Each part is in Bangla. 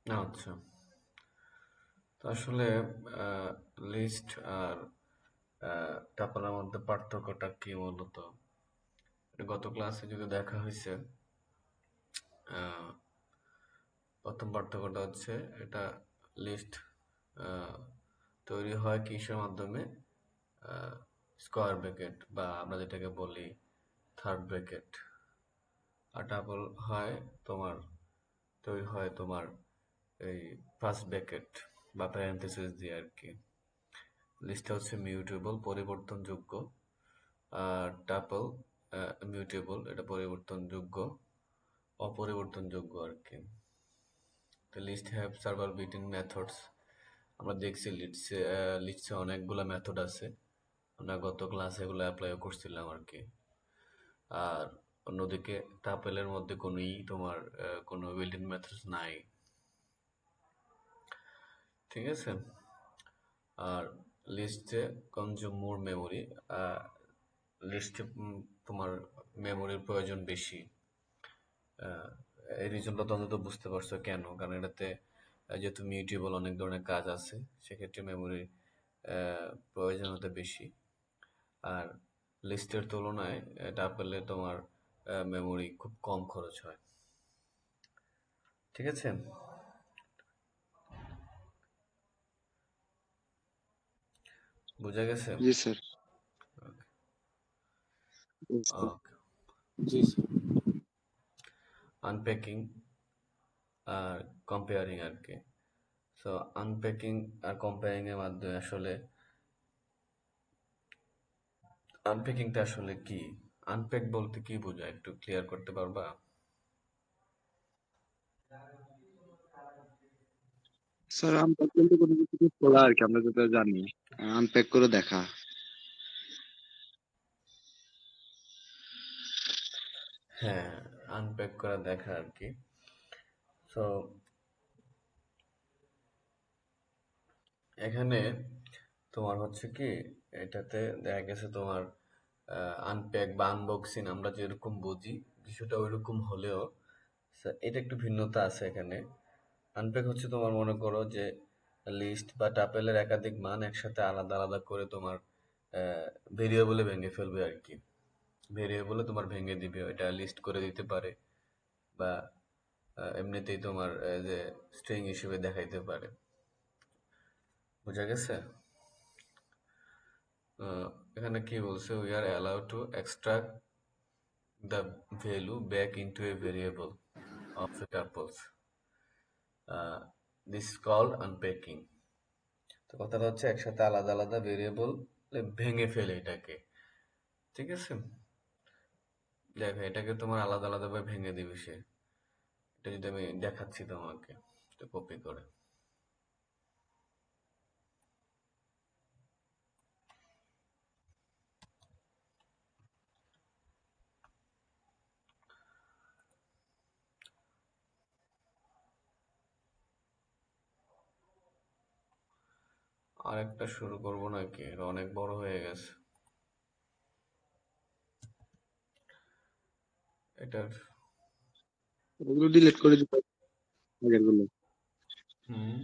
আচ্ছা। তো আসলে লিস্ট আর টাপলের মধ্যে পার্থক্যটা কি মূলত? এটা গত ক্লাসে যদি দেখা হয়েছে, আহ, প্রথম পার্থক্যটা হচ্ছে এটা লিস্ট তৈরি হয় কিসের মাধ্যমে? স্কোয়ার ব্র্যাকেট বা আমরা যেটাকে বলি থার্ড ব্র্যাকেট। আর টাপল হয় তোমার তৈরি হয় তোমার এই ফার্স্ট ব্র্যাকেট বা প্যারেন্থেসিস দিয়ে আর কি। লিস্টটা হচ্ছে মিউটেবল, পরিবর্তনযোগ্য। আর টাপল মিউটেবল, এটা পরিবর্তনযোগ্য, অপরিবর্তনযোগ্য আর কি। তো list have several built in methods. আমরা দেখছি লিস্টে অনেকগুলো মেথড আছে, আমরা গত ক্লাসে এগুলো অ্যাপ্লাইও করছিলাম আর কি। আর অন্যদিকে টাপেলের মধ্যে তোমার কোনো বিল্ট-ইন মেথডস নাই, ঠিক আছে। আর লিস্টে কনজিউম মোর মেমোরি, লিস্টে তোমার মেমোরির প্রয়োজন বেশি। এই রিজনটা তো অন্তত বুঝতে পারছো কেন, কারণ এটাতে যেহেতু মিউটেবল অনেক ধরনের কাজ আছে, সেক্ষেত্রে মেমোরির প্রয়োজনীয়তা বেশি। আর লিস্টের তুলনায় টাপেলে তোমার মেমোরি খুব কম খরচ হয়, ঠিক আছে। বোঝা গেছে? জি স্যার। ওকে। জি স্যার। আনপ্যাকিং আর কম্পেয়ারিং আর কি। সো আনপ্যাকিং আর কম্পেয়ারিং এর মাধ্যমে আসলে আনপ্যাকিংটা আসলে কি? আনপ্যাক বলতে কি বোঝায়, একটু ক্লিয়ার করতে পারবা? স্যার আনপ্যাক বলতে কোনো কিছু খোলা আর কি, আমরা যেটা জানি আনপ্যাক করে দেখা। হ্যাঁ, আনপ্যাক করা দেখা আর কি। সো এখানে তোমার হচ্ছে কি, এটাতে দেখা গেছে তোমার আনপ্যাক বা আনবক্সিং আমরা যেরকম বুঝি কিছুটা ওইরকম হলেও এটা একটু ভিন্নতা আছে এখানে। আনপ্যাক হচ্ছে তোমার মনে করো যে লিস্ট বা টাপেলের একাধিক মান একসাথে আলাদা আলাদা করে তোমার ভেরিয়েবলে ভেঙে ফেলবে আর কি। ভেরিয়েবলে তোমার ভেঙে দিবে, এটা লিস্ট করে দিতে পারে বা এমনিতেই তোমার যে স্ট্রিং হিসেবে দেখাইতে পারে। বোঝা গেছে? এখানে কি বলছে, we are allowed to extract the value back into a variable of a tuples, this called unpacking. তো কথাটা হচ্ছে একসাথে আলাদা আলাদা ভেরিয়েবল ভেঙে ফেলে এটাকে, ঠিক আছে। দেখো এটাকে তোমার আলাদা আলাদা ভাবে ভেঙে দিবে সে। এটা যদি আমি দেখাচ্ছি তোমাকে, কপি করে। আর একটা শুরু করবো নাকি, এটা অনেক বড় হয়ে গেছে এটার। ওগুলো ডিলিট করে দিতে হবে, আগের গুলো। হুম।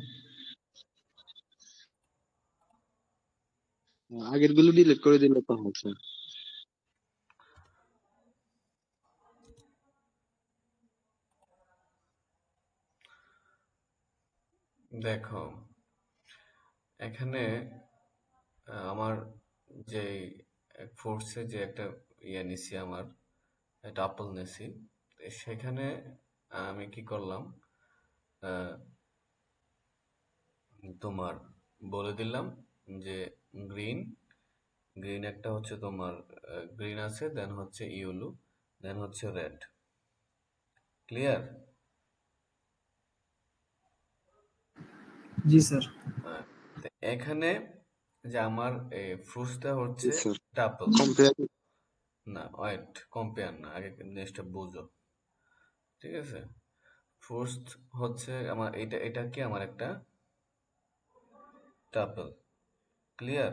আগের গুলো ডিলিট করে দিলে তো হয় স্যার। দেখো এখানে আমার যে ফোর্সে যে একটা নিছি, আমার একটা আপেল নিছি, সেখানে আমি কি করলাম, আহ, তোমার বলে দিলাম যে গ্রিন, গ্রিন একটা হচ্ছে তোমার গ্রিন আছে, দেন হচ্ছে ইয়েলো, দেন হচ্ছে রেড। ক্লিয়ার? জি স্যার। এখানে যে আমার ফ্রুটসটা জি হচ্ছে স্যার। টাপল। কম্পেয়ার। না ওয়েট, কম্পেয়ার না, আগে জিনিসটা বুঝো, ঠিক আছে। ফ্রুটস হচ্ছে আমার এটা, এটা কি আমার একটা টাপল। ক্লিয়ার?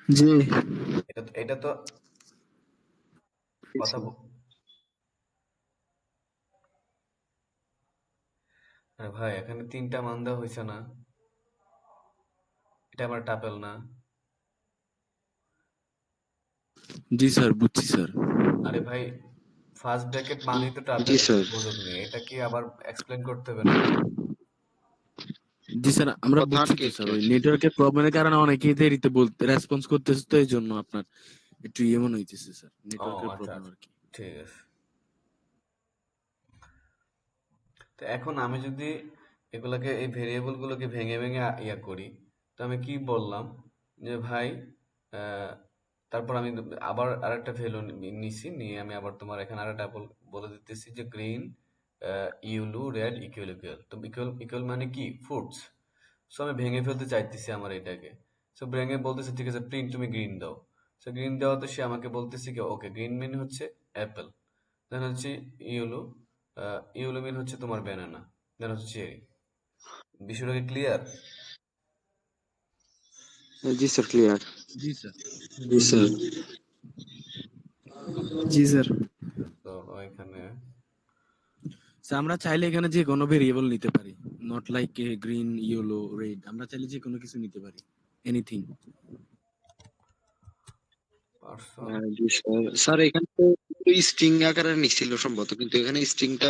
জি। এটা তো কথা আরে ভাই এখানে 3টা মান দেওয়া হয়েছে না? এটা আমার টাপেল না? জি স্যার, বুঝছি স্যার। আরে ভাই, ফার্স্ট ব্র্যাকেট মানেই তো জি টাপেল, স্যার। উপযোগ নেই, এটা কি আবার এক্সপ্লেন করতে হবে নাকি? জি স্যার, আমরা কথা বুঝছি আটকে তো একটু স্যার, ওই আর কি। নেটওয়ার্কের প্রবলেমের কারণে অনেকেই দেরিতে বলতে রেসপন্স করতেছে, তো এই জন্য আপনার একটু মনে হইতেছে স্যার, ও নেটওয়ার্কের আচ্ছা প্রবলেম আচ্ছা, আর কি। ঠিক আছে। তো এখন আমি যদি এগুলাকে, এই ভেরিয়েবল গুলোকে ভেঙে ভেঙে ইয়া করি, তো আমি কি বললাম যে ভাই, আহ, তারপর আমি আবার আরেকটা ভ্যালু নিছি, নিয়ে আমি আবার তোমার এখানে আরেকটা বলে দিতেছি যে green, yellow, red equal equal. তো ইকুয়াল ইকুয়াল মানে কি? ফ্রুটস। সো আমি ভেঙে ফেলতে চাইতেছি আমার এটাকে। সো ভেঙে বলতেছে ঠিক আছে প্রিন্ট তুমি গ্রিন দাও। সো গ্রিন দেওয়াতে সে আমাকে বলতেছে কি ওকে গ্রিন মিন হচ্ছে অ্যাপেল, দেন হচ্ছে ইয়েলো, ইয়েলো মিন হচ্ছে তোমার ব্যানানা, দেন হচ্ছে চেরি। বিষয়টা কি ক্লিয়ার? জি স্যার, ক্লিয়ার। জি স্যার। জি স্যার। জি স্যার। তো এখানে স্যার, আমরা চাইলে এখানে যে কোনো ভেরিয়েবল নিতে পারি, not like green, yellow, red, আমরা চাইলে যে কোনো কিছু নিতে পারি, এনিথিং। পার্সন, জি স্যার। স্যার এখানে তো স্ট্রিং আকারে নিছিল সম্ভবত, কিন্তু এখানে স্ট্রিংটা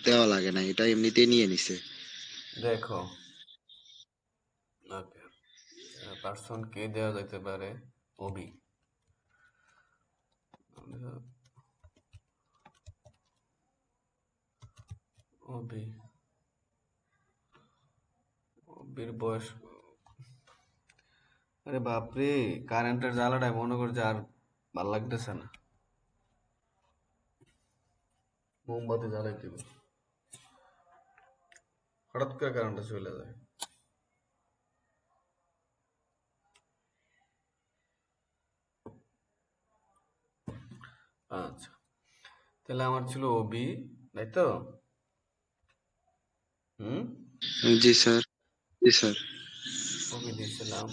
দেওয়া লাগে না, এটা এমনিতেই নিয়ে নিছে। দেখো, ওকে, পার্সন কে দেওয়া যেতে পারে? ওবি। ওবি, ওবির বয়স, আরে বাপরে, কারেন্টের জ্বালাটাই মনে করছে আর ভাল লাগতেছে না, মোমবাতি জ্বালাই দিব, হঠাৎ করে কারেন্টটা চলে যায়। আচ্ছা, তাহলে আমার ছিল ওবি, তাই তো? হুম, জি স্যার। জি স্যার। ওবি দিয়েছিলাম।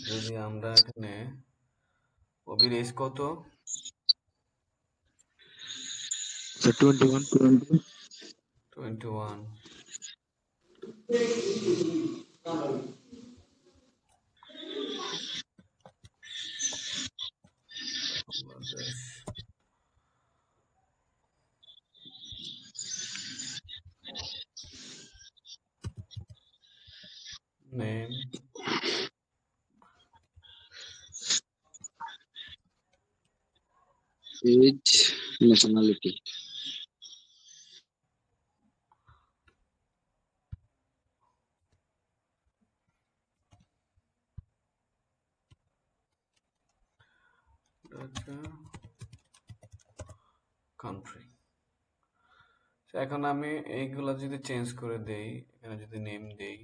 যদি আমরা এখানে, ওবির এজ কত? Sir 21। 21। Bangladesh, name, age, nationality. আচ্ছা, কান্ট্রি। এখন আমি এইগুলা যদি চেঞ্জ করে দেই, এখানে যদি নেম দেই,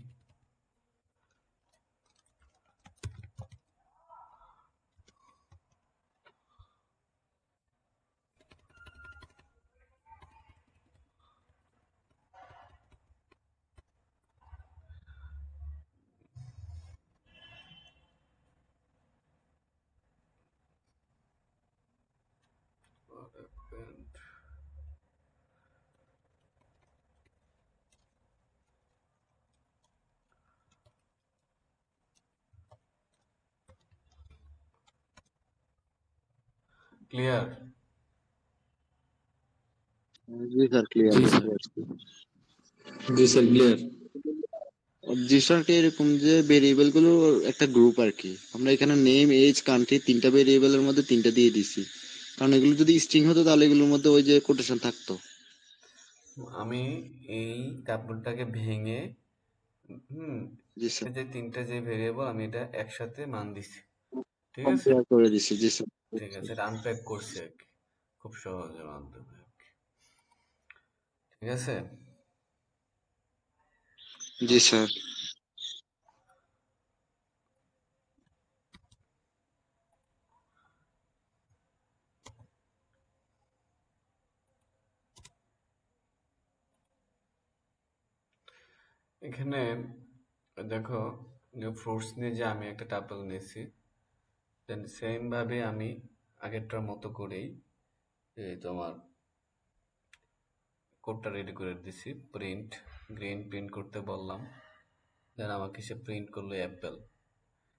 ক্লিয়ার? জি স্যার, ক্লিয়ার জি বুঝতে স্যার। পারছি। জি স্যার, ক্লিয়ার। জি স্যার, এরকম যে ভেরিয়েবল গুলো একটা গ্রুপ আর কি, আমরা এখানে নেম, এজ, কান্ট্রি তিনটা ভেরিয়েবলের মধ্যে তিনটা দিয়ে দিছি, কারণ এগুলো যদি স্ট্রিং হতো তাহলে এগুলোর মধ্যে ওই যে কোটেশন থাকতো। আমি এই ট্যাবলেটটাকে ভেঙে, হুম, জি স্যার। যে তিনটা যে ভেরিয়েবল আমি এটা একসাথে মান দিছি, ঠিক আছে? কম্পেয়ার করে দিছি। জি স্যার। ঠিক আছে, এটা আনপ্যাক করছি আর কি, খুব সহজের মাধ্যমে আর কি। ঠিক আছে। জি স্যার। এখানে দেখো, যে ফ্রুটস নিয়ে যে আমি একটা টাপল নিয়েছি, দেন সেম ভাবে আমি আগেরটার মতো করেই এই তোমার কোডটা রেডি করে দিছি, প্রিন্ট গ্রিন প্রিন্ট করতে বললাম, দেন আমাকে সে প্রিন্ট করলো অ্যাপেল।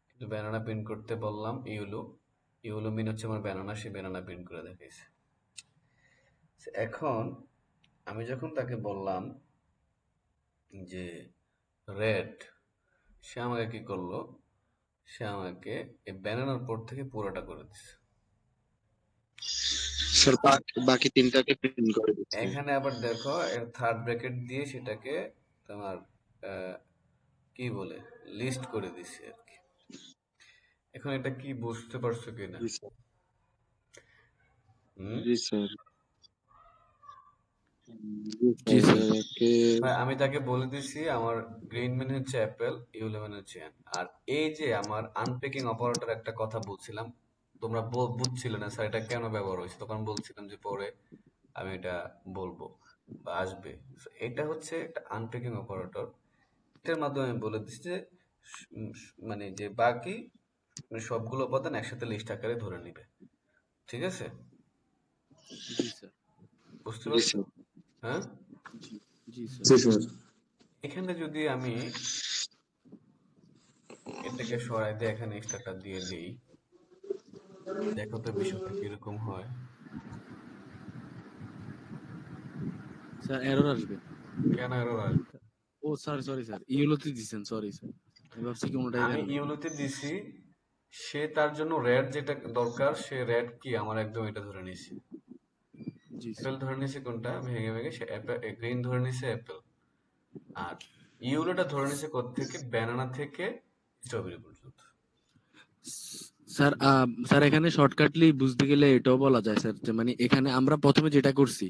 কিন্তু ব্যানানা প্রিন্ট করতে বললাম ইউলো, ইউলো মিন হচ্ছে আমার ব্যানানা, সে ব্যানানা প্রিন্ট করে দেখাইছে। এখন আমি যখন তাকে বললাম যে রেড, সে আমাকে কি করলো, সে আমাকে এই ব্যানানার পর থেকে পুরোটা করে দিচ্ছে। স্যার বাকি তিনটাকে প্রিন্ট করে দিচ্ছে। এখানে আবার দেখো এর থার্ড ব্র্যাকেট দিয়ে সেটাকে তোমার কি বলে লিস্ট করে দিছি আর কি। এখন এটা কি বুঝতে পারছো কিনা? জি স্যার। হুম, জি স্যার। জি জি স্যার স্যার। একে আমি তাকে বলে দিছি আমার গ্রিন মানে হচ্ছে অ্যাপেল, ইয়েলো মানে হচ্ছে অ্যান। আর এই যে আমার আনপ্যাকিং অপারেটর একটা কথা বলছিলাম, তোমরা বুঝছিলে না স্যার এটা কেন ব্যবহার হয়েছে, তখন বলছিলাম যে পরে আমি এটা বলবো বা আসবে। So, এটা হচ্ছে একটা আনপ্যাকিং অপারেটর। এটার মাধ্যমে আমি বলে দিচ্ছি যে মানে যে বাকি মানে সবগুলো উপাদান একসাথে লিস্ট আকারে ধরে নিবে। ঠিক আছে? জি স্যার। বুঝতে জি পারছো? স্যার। হ্যাঁ, জি জি স্যার। জি স্যার। এখানে যদি আমি এটাকে সরাই দিয়ে এখানে এক্সট্রাটা দিয়ে দিই, দেখো তো বিষয়টা কিরকম হয়। স্যার এরর আসবে। কেন এরর আসবে? ও স্যার, সরি স্যার, ইউলোতে দিছেন, সরি স্যার। আমি ভাবছি কোনোটাই আমি দেন নাই। ইউলোতে দিছি, সে তার জন্য রেড যেটা দরকার সে রেড কি আমার একদম এটা ধরে নিছে। জি অ্যাপেল স্যার। ধরে নিছে কোনটা ভেঙে ভেঙে, সে গ্রিন ধরে নিছে অ্যাপেল। আর ইউলোটা ধরে নিছে কোত্থেকে, ব্যানানা থেকে স্ট্রবেরি পর্যন্ত। স্যার স্যার এখানে শর্টকাটলি বুঝতে গেলে এটাও বলা যায় স্যার, যে মানে এখানে আমরা প্রথমে যেটা করছি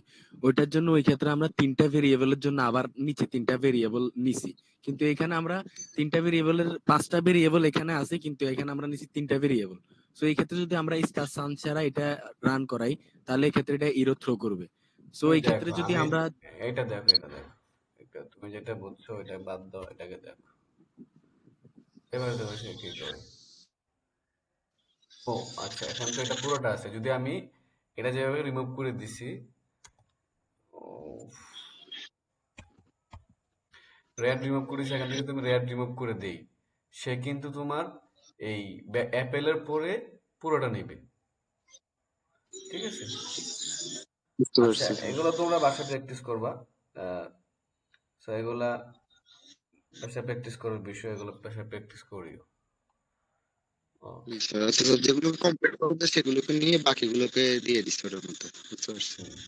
ওইটার জন্য ওই ক্ষেত্রে আমরা তিনটা ভেরিয়েবলের জন্য আবার নিচে তিনটা ভেরিয়েবল নিছি, কিন্তু এখানে আমরা তিনটা ভেরিয়েবলের পাঁচটা ভেরিয়েবল এখানে আছে, কিন্তু এখানে আমরা নিছি তিনটা ভেরিয়েবল। সো এই ক্ষেত্রে যদি আমরা স্টার সান ছাড়া এটা রান করাই, তাহলে এই ক্ষেত্রে এটা ইরো থ্রো করবে। সো তুমি এই ক্ষেত্রে দেখো, যদি আমি আমরা এটা দেখো, এটা দেখো, এটা তুমি যেটা বলছো এটা বাদ দাও, এটাকে দেখো, এবারে দেখো সে কি করে। ও আচ্ছা, এখন তো এটা পুরোটা আছে, যদি আমি এটা যেভাবে রিমুভ করে দিছি, রেড রিমুভ করেছি, এখান থেকে তুমি রেড রিমুভ করে দেই, সে কিন্তু তোমার এই অ্যাপেলের পরে পুরোটা নেবে। ঠিক আছে? বুঝতে আচ্ছা, পারছি স্যার। এগুলো তোমরা বাসায় প্র্যাকটিস করবা। তো এগুলা বাসায় প্র্যাকটিস করার বিষয়, এগুলো বাসায় প্র্যাকটিস করিও। ও, জি স্যার। আচ্ছা, যেগুলো কমপ্লিট করবে সেগুলোকে নিয়ে বাকিগুলোকে দিয়ে দিচ্ছি ওটার মধ্যে। বুঝতে পারছি। হুম।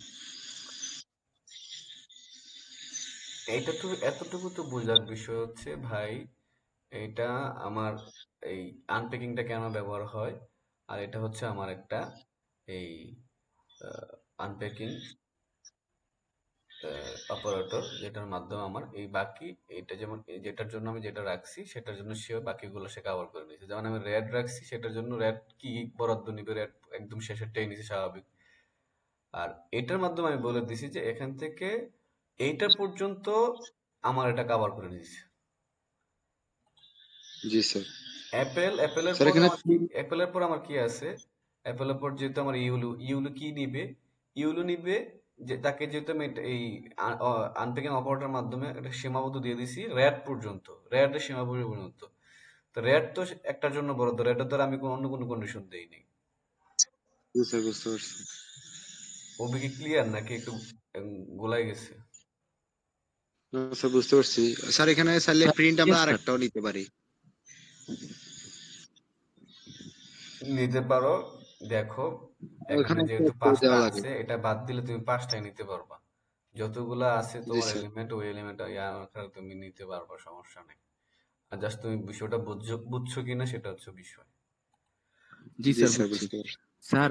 এইটা তো এতটুকু তো বোঝার বিষয় হচ্ছে ভাই, এইটা আমার এই আনপ্যাকিংটা কেন ব্যবহার হয়, আর এটা হচ্ছে আমার একটা এই আনপ্যাকিং অপারেটর, যেটার মাধ্যমে আমার এই বাকি এইটা যেমন যেটার জন্য আমি যেটা রাখছি সেটার জন্য সেও বাকিগুলো সে কভার করে নিয়েছে। যেমন আমি রেড রাখছি সেটার জন্য রেড কি বরাদ্দ নিবে, রেড একদম শেষেরটাই নিছে স্বাভাবিক। আর এটার মাধ্যমে আমি বলে দিছি যে এখান থেকে এইটা পর্যন্ত আমার এটা কভার করে নিয়েছে। জি স্যার। অ্যাপেলের স্যার পরে এখানে আমার কি, অ্যাপেলের পর আমার কি আছে, অ্যাপেলের পর যেহেতু আমার ইউলু, ইউলু কি নিবে, ইউলু নিবে যে তাকে যেহেতু আমি এই আনপ্যাকিং অপারেটরের মাধ্যমে একটা সীমাবদ্ধ দিয়ে দিছি রেড পর্যন্ত, রেডের সীমাবদ্ধ পর্যন্ত। তো রেড তো একটার জন্য বরাদ্দ, রেডের দ্বারা আমি অন্য কোনো কন্ডিশন দেইনি। জি স্যার, বুঝতে পারছি। ওবে কি ক্লিয়ার নাকি একটু গোলাই গেছে? না, স্যার বুঝতে পারছি। স্যার এখানে চাইলে স্যার, প্রিন্ট আমরা yes, স্যার। আরেকটাও নিতে পারি। নিতে পারো, দেখো এখানে ওখানে একটা যেহেতু code পাঁচটা দেওয়া লাগে। আছে, এটা বাদ দিলে তুমি পাঁচটাই নিতে পারবা। যতগুলা আছে জি তোমার স্যার। এলিমেন্ট, ওই এলিমেন্ট তুমি নিতে পারবা, সমস্যা নেই। আর জাস্ট তুমি বিষয়টা বুঝছো কিনা সেটা হচ্ছে বিষয়। জি জি স্যার, স্যার, বুঝছি। বুঝতে পারছি। স্যার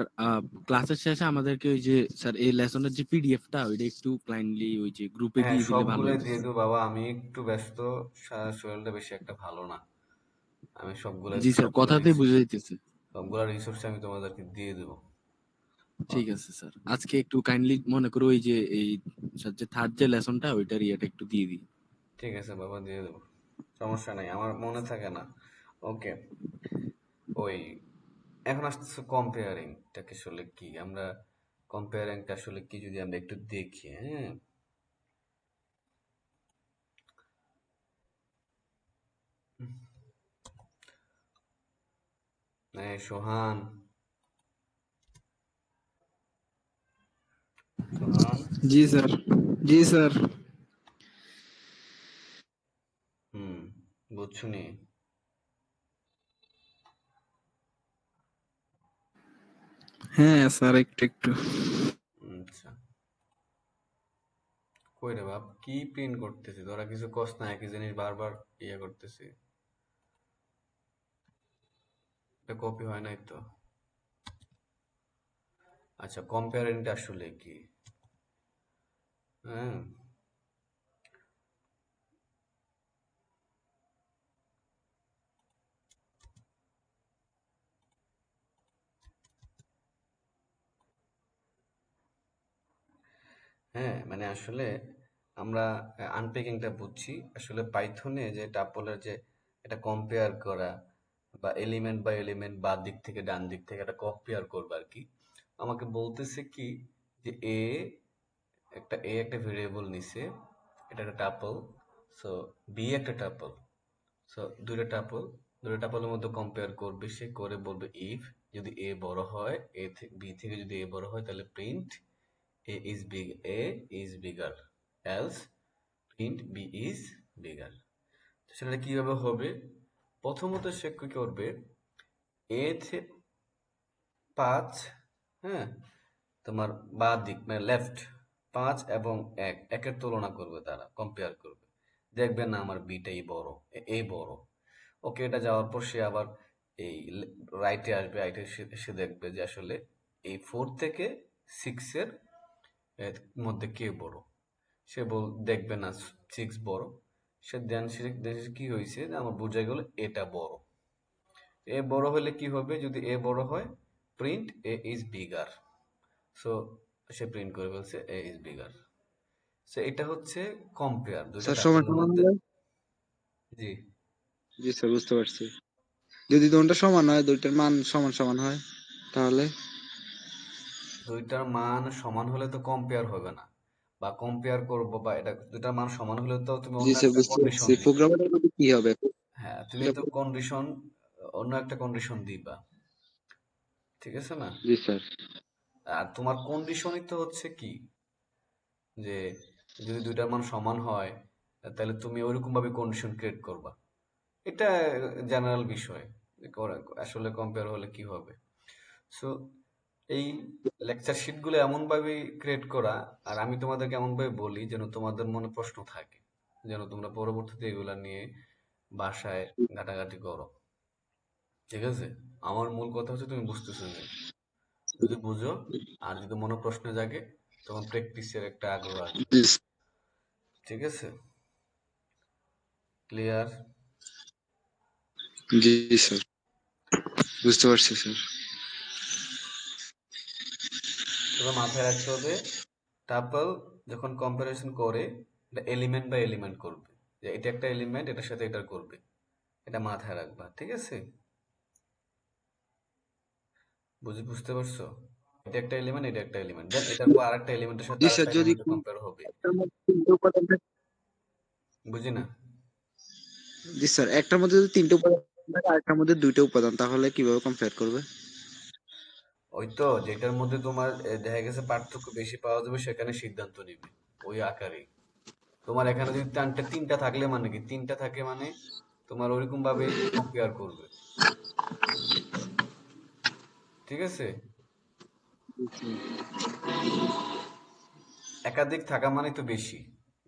ক্লাসের শেষে আমাদেরকে ওই যে স্যার এই লেসনের যে পিডিএফটা ওইটা একটু কাইন্ডলি ওই যে গ্রুপে হ্যাঁ, দিয়ে দিলে ভালো সবগুলাই হতো দিয়ে স্যার। দেবো বাবা, আমি একটু ব্যস্ত, শরীরটা বেশি একটা ভালো না। আমি সবগুলা জি স্যার, সবগুলা কথাতেই রিস- বুঝে যাইতেছে। সবগুলা রিসোর্স আমি তোমাদেরকে দিয়ে দেবো। ঠিক আছে স্যার, আজকে একটু কাইন্ডলি মনে করো ওই যে এই স্যার যে থার্ড যে লেসনটা ওইটার ইয়েটা একটু দিয়ে দিই। ঠিক আছে বাবা, দিয়ে দেবো, সমস্যা নাই, আমার মনে থাকে না। ওকে, ওই এখন আসতেছে কম্পেয়ারিংটা আসলে কি, আমরা কম্পেয়ারিংটা আসলে কি যদি আমরা একটু দেখি, হ্যাঁ। সোহান, সোহান। জি স্যার। জি স্যার। হুম, বুঝছুনি। হ্যাঁ স্যার, একটু একটু। আচ্ছা, কই রে বাপ, কি প্রিন্ট করতেছি? তোরা কিছু কস না, একই জিনিস বারবার ইয়ে করতেছি। এটা কপি হয় নাই তো। আচ্ছা, কম্পারেন্ট আসলে কি? হ্যাঁ, হ্যাঁ, মানে আসলে আমরা আনপ্যাকিংটা বুঝছি। আসলে পাইথনে যে টাপলের যে এটা কম্পেয়ার করা বা এলিমেন্ট বাই এলিমেন্ট বা দিক থেকে ডান দিক থেকে এটা কম্পেয়ার করবে আর কি। আমাকে বলতেছে কি যে এ একটা ভেরিয়েবল নিছে, এটা একটা টাপল। সো বি একটা টাপল। সো দুইটা টাপলের মধ্যে কম্পেয়ার করবে, সে করে বলবে ইফ যদি এ বড় হয়, বি থেকে যদি এ বড় হয় তাহলে print A is bigger, else print B is bigger. সেটা কিভাবে হবে? প্রথমত সে কি করবে, এ 5, হ্যাঁ, তোমার বাঁ দিক মানে লেফট 5 এবং 1 তুলনা করবে, তারা কম্পেয়ার করবে, দেখবে না আমার বিটাই বড়, এ বড়। ওকে, এটা যাওয়ার পর সে আবার এই রাইটে আসবে, রাইটে সে দেখবে যে আসলে এই 4 থেকে 6 এর মধ্যে কে বড়। সে দেখবে না 6 বড়। সে কি হয়েছে যে আমার বোঝা গেল এটা বড়। এ বড় হলে কি হবে? যদি এ বড় হয়, print A is bigger. So say print করে ফেলছে এ ইজ বিগার। সো এটা হচ্ছে কম্পেয়ার দুইটা স্যার সমান টাপলের সমান মধ্যে। হলে? জি, জি স্যার, বুঝতে পারছি। যদি দুটোটা সমান হয়, দুইটার মান সমান সমান হয়, তাহলে? দুইটার মান সমান হলে তো কম্পেয়ার হবে না, বা কম্পেয়ার করবো, বা এটা দুইটার মান সমান হলে তো তুমি জি অন্য স্যার, একটা বুঝতে কন্ডিশন পারছি। দিবা। প্রোগ্রামারের মধ্যে কি হবে? হ্যাঁ, তুমি এটা তো অন্য একটা কন্ডিশন দিবা, ঠিক আছে না? জি স্যার। আর তোমার কন্ডিশনই তো হচ্ছে কি, যে যদি দুইটার মান সমান হয় তাহলে তুমি ওইরকম ভাবে কন্ডিশন ক্রিয়েট করবা। এটা জেনারেল বিষয়, যে আসলে কম্পেয়ার হলে কি হবে। সো এই লেকচার শিটগুলো এমন ভাবে ক্রিয়েট করা, আর আমি তোমাদেরকে এমন ভাবে বলি যেন তোমাদের মনে প্রশ্ন থাকে, যেন তোমরা পরবর্তীতে এগুলা নিয়ে বাসায় ঘাটাঘাটি করো, ঠিক আছে? আমার মূল কথা হচ্ছে তুমি বুঝতেছো কিনা। যদি বুঝো আর যদি মনে প্রশ্ন জাগে, তখন প্র্যাকটিসের একটা আগ্রহ আসবে, জি ঠিক আছে? ক্লিয়ার? জি স্যার, বুঝতে পারছি স্যার। তবে মাথায় রাখতে হবে, টাপল যখন কম্পারিজন করে, এটা এলিমেন্ট বাই এলিমেন্ট করবে, যে এটা একটা এলিমেন্ট এটার সাথে এটা করবে, এটা মাথায় রাখবা, ঠিক আছে? বুঝতে পারছো? এটা একটা এলিমেন্ট, এটা একটা এলিমেন্ট, দেন এটার পর আরেকটা এলিমেন্টের সাথে জি স্যার, আরেকটা যদি এলিমেন্ট কম্পেয়ার হবে। একটার মধ্যে তিনটে উপাদান থাকে। বুঝি না? জি স্যার, একটার মধ্যে যদি তিনটে উপাদান থাকে, আরেকটার মধ্যে দুইটা উপাদান, তাহলে কিভাবে কম্পেয়ার করবে? ওই তো, যেটার মধ্যে তোমার দেখা গেছে পার্থক্য বেশি পাওয়া যাবে সেখানে সিদ্ধান্ত নিবে, ওই আকারেই। তোমার এখানে যদি তিনটা থাকলে মানে কি, তিনটা থাকে মানে তোমার ওইরকম ভাবেই কম্পেয়ার করবে, ঠিক আছে? একাধিক থাকা মানে তো বেশি,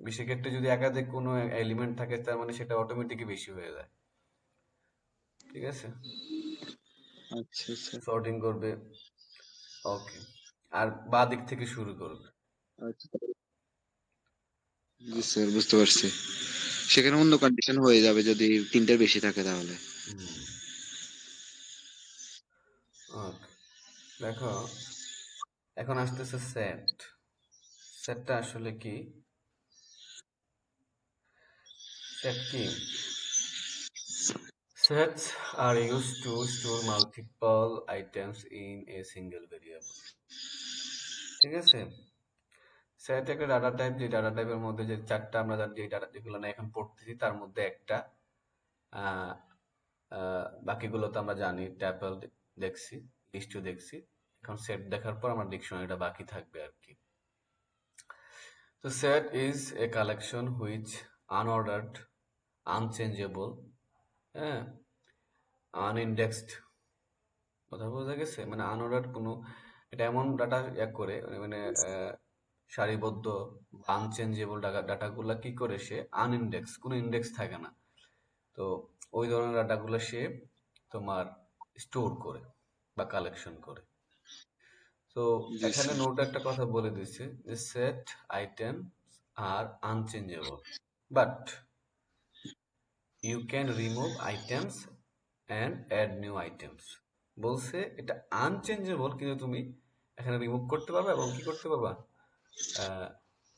বেশি ক্ষেত্রে যদি একাধিক কোনো এলিমেন্ট থাকে তার মানে সেটা অটোমেটিকই বেশি হয়ে যায়, ঠিক আছে? আচ্ছা আচ্ছা সর্টিং করবে, ওকে, আর বাঁ দিক থেকে শুরু করবে। আচ্ছা। জি স্যার, বুঝতে পারছি। সেখানে অন্য কন্ডিশন হয়ে যাবে যদি তিনটার বেশি থাকে তাহলে। হুম, ওকে, দেখো এখন আসতেছে সেট। সেটটা আসলে কি? সেট কি? Sets are used to store multiple items in a single variable, ঠিক আছে? সেট একটা ডাটা টাইপ, যে ডাটা টাইপের মধ্যে যে চারটা আমরা যে ডাটা যেগুলো না এখন পড়তেছি তার মধ্যে একটা, আহ, বাকিগুলো তো আমরা জানি ট্যাপল, দেখছি, লিস্টও দেখছি। এখন সেট দেখার পর আমার ডিকশনারিটা বাকি থাকবে আর কি। তো set is a collection which unordered, unchangeable, হ্যাঁ, unindexed, কথা বোঝা গেছে? মানে আনঅর্ডার কোনো, এটা এমন ডাটা করে, মানে সারিবদ্ধ বা আনচেঞ্জেবল ডাটাগুলা কি করে সে আনইন্ডেক্স, কোনো ইন্ডেক্স থাকে না। তো ওই ধরনের ডাটাগুলো সে তোমার স্টোর করে বা কালেকশন করে। তো জি এখানে স্যার। নোট একটা কথা বলে দিচ্ছে যে set item are unchangeable, but you can remove items and add new items. বলছে এটা আনচেঞ্জেবল, কিন্তু তুমি এখানে রিমুভ করতে পারবা এবং কি করতে পারবা, আহ,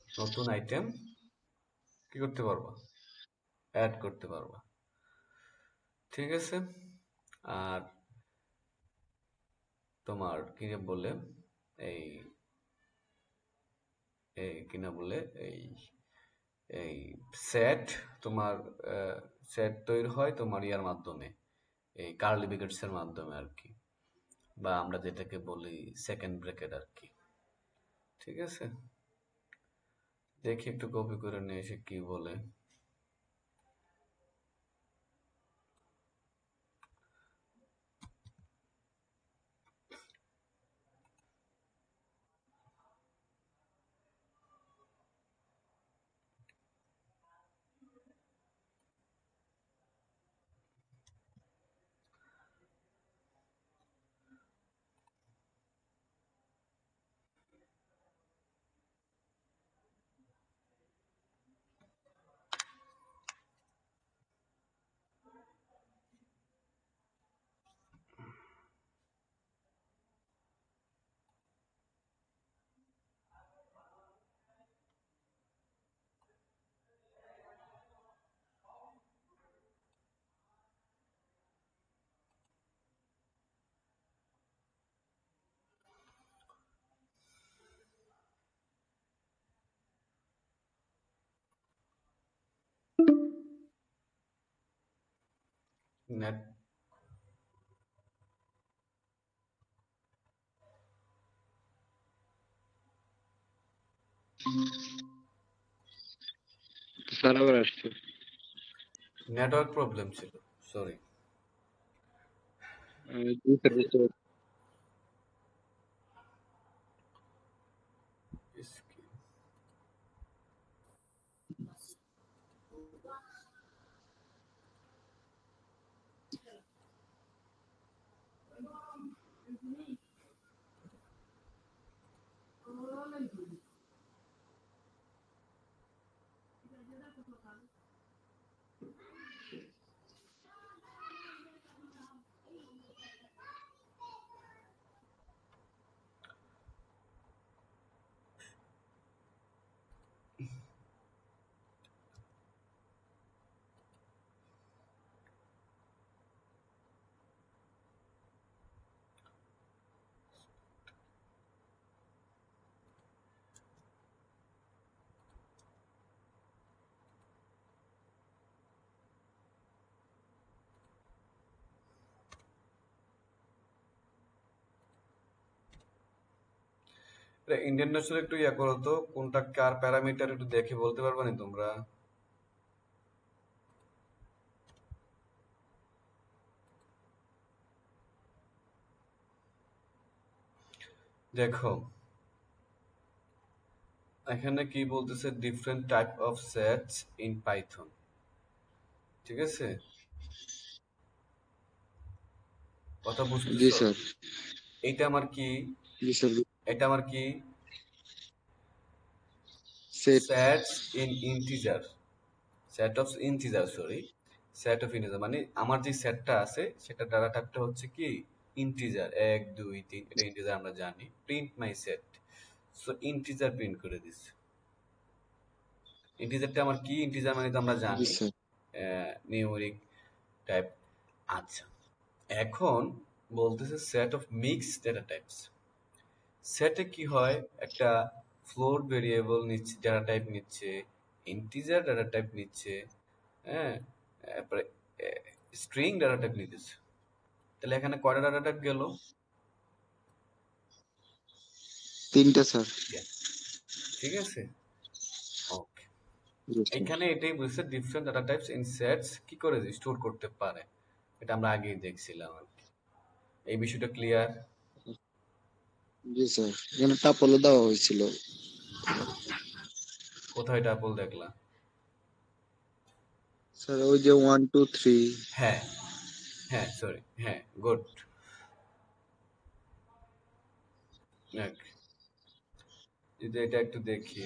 নতুন আইটেম কি করতে পারবা, অ্যাড করতে পারবা। ঠিক আছে। আর তোমার কি যে বলে, এই এই কি না বলে, এই এই সেট তোমার সেট তৈরি হয় তোমার ইয়ার মাধ্যমে, এই কার্লি ব্র্যাকেটস এর মাধ্যমে আর কি, বা আমরা যেটাকে বলি সেকেন্ড ব্র্যাকেট আর কি। ঠিক আছে, দেখি একটু কপি করে নিয়ে এসে কি বলে। নেট স্যার আবার আসছে। নেটওয়ার্ক প্রবলেম ছিল, সরি। জি স্যার, বুঝতে পারছি। ইন্টারন্যাশনাল একটু ইয়া করো তো, কোনটা কার প্যারামিটার একটু দেখে বলতে পারবে না তোমরা? দেখো এখানে কি বলতেছে, different type of sets in Python. ঠিক আছে, কথা জি বুঝতেছো? স্যার। এইটা আমার কি, জি স্যার। এটা আমার কি, set. Sets in integer, set of integer, sorry, set of integer, মানে আমার যে সেটটা আছে সেটা ডাটা টাইপটা হচ্ছে কি ইন্টিজার, 1 2 3, এটা ইন্টিজার আমরা জানি। প্রিন্ট মাই সেট, সো ইন্টিজার প্রিন্ট করে দিচ্ছে। ইন্টিজারটা আমার কি, ইন্টিজার মানে তো আমরা জি জানি স্যার। Numeric type. আচ্ছা, এখন বলতেছে set of mix data types. সেটে কি হয়, একটা ফ্লোট ভেরিয়েবল নিচ্ছে, ডেটা টাইপ নিচ্ছে, ইন্টিজার ডেটা টাইপ নিচ্ছে, হ্যাঁ, তারপরে স্ট্রিং ডেটা টাইপ নিতেছে। তাহলে এখানে কয়টা ডাটা টাইপ গেল? 3টা স্যার। ঠিক আছে, ওকে। জি স্যার। এখানে এটাই বুঝছে different data types in sets কি করে স্টোর করতে পারে, এটা আমরা আগেই দেখছিলাম আর কি। এই বিষয়টা ক্লিয়ার? জি স্যার, এখানে টাপলও দেওয়া হয়েছিল কোথায় টাপল দেখলা? স্যার, ওই যে 1 2 3। হ্যাঁ হ্যাঁ, সরি, হ্যাঁ, গুড। যদি এটা একটু দেখি,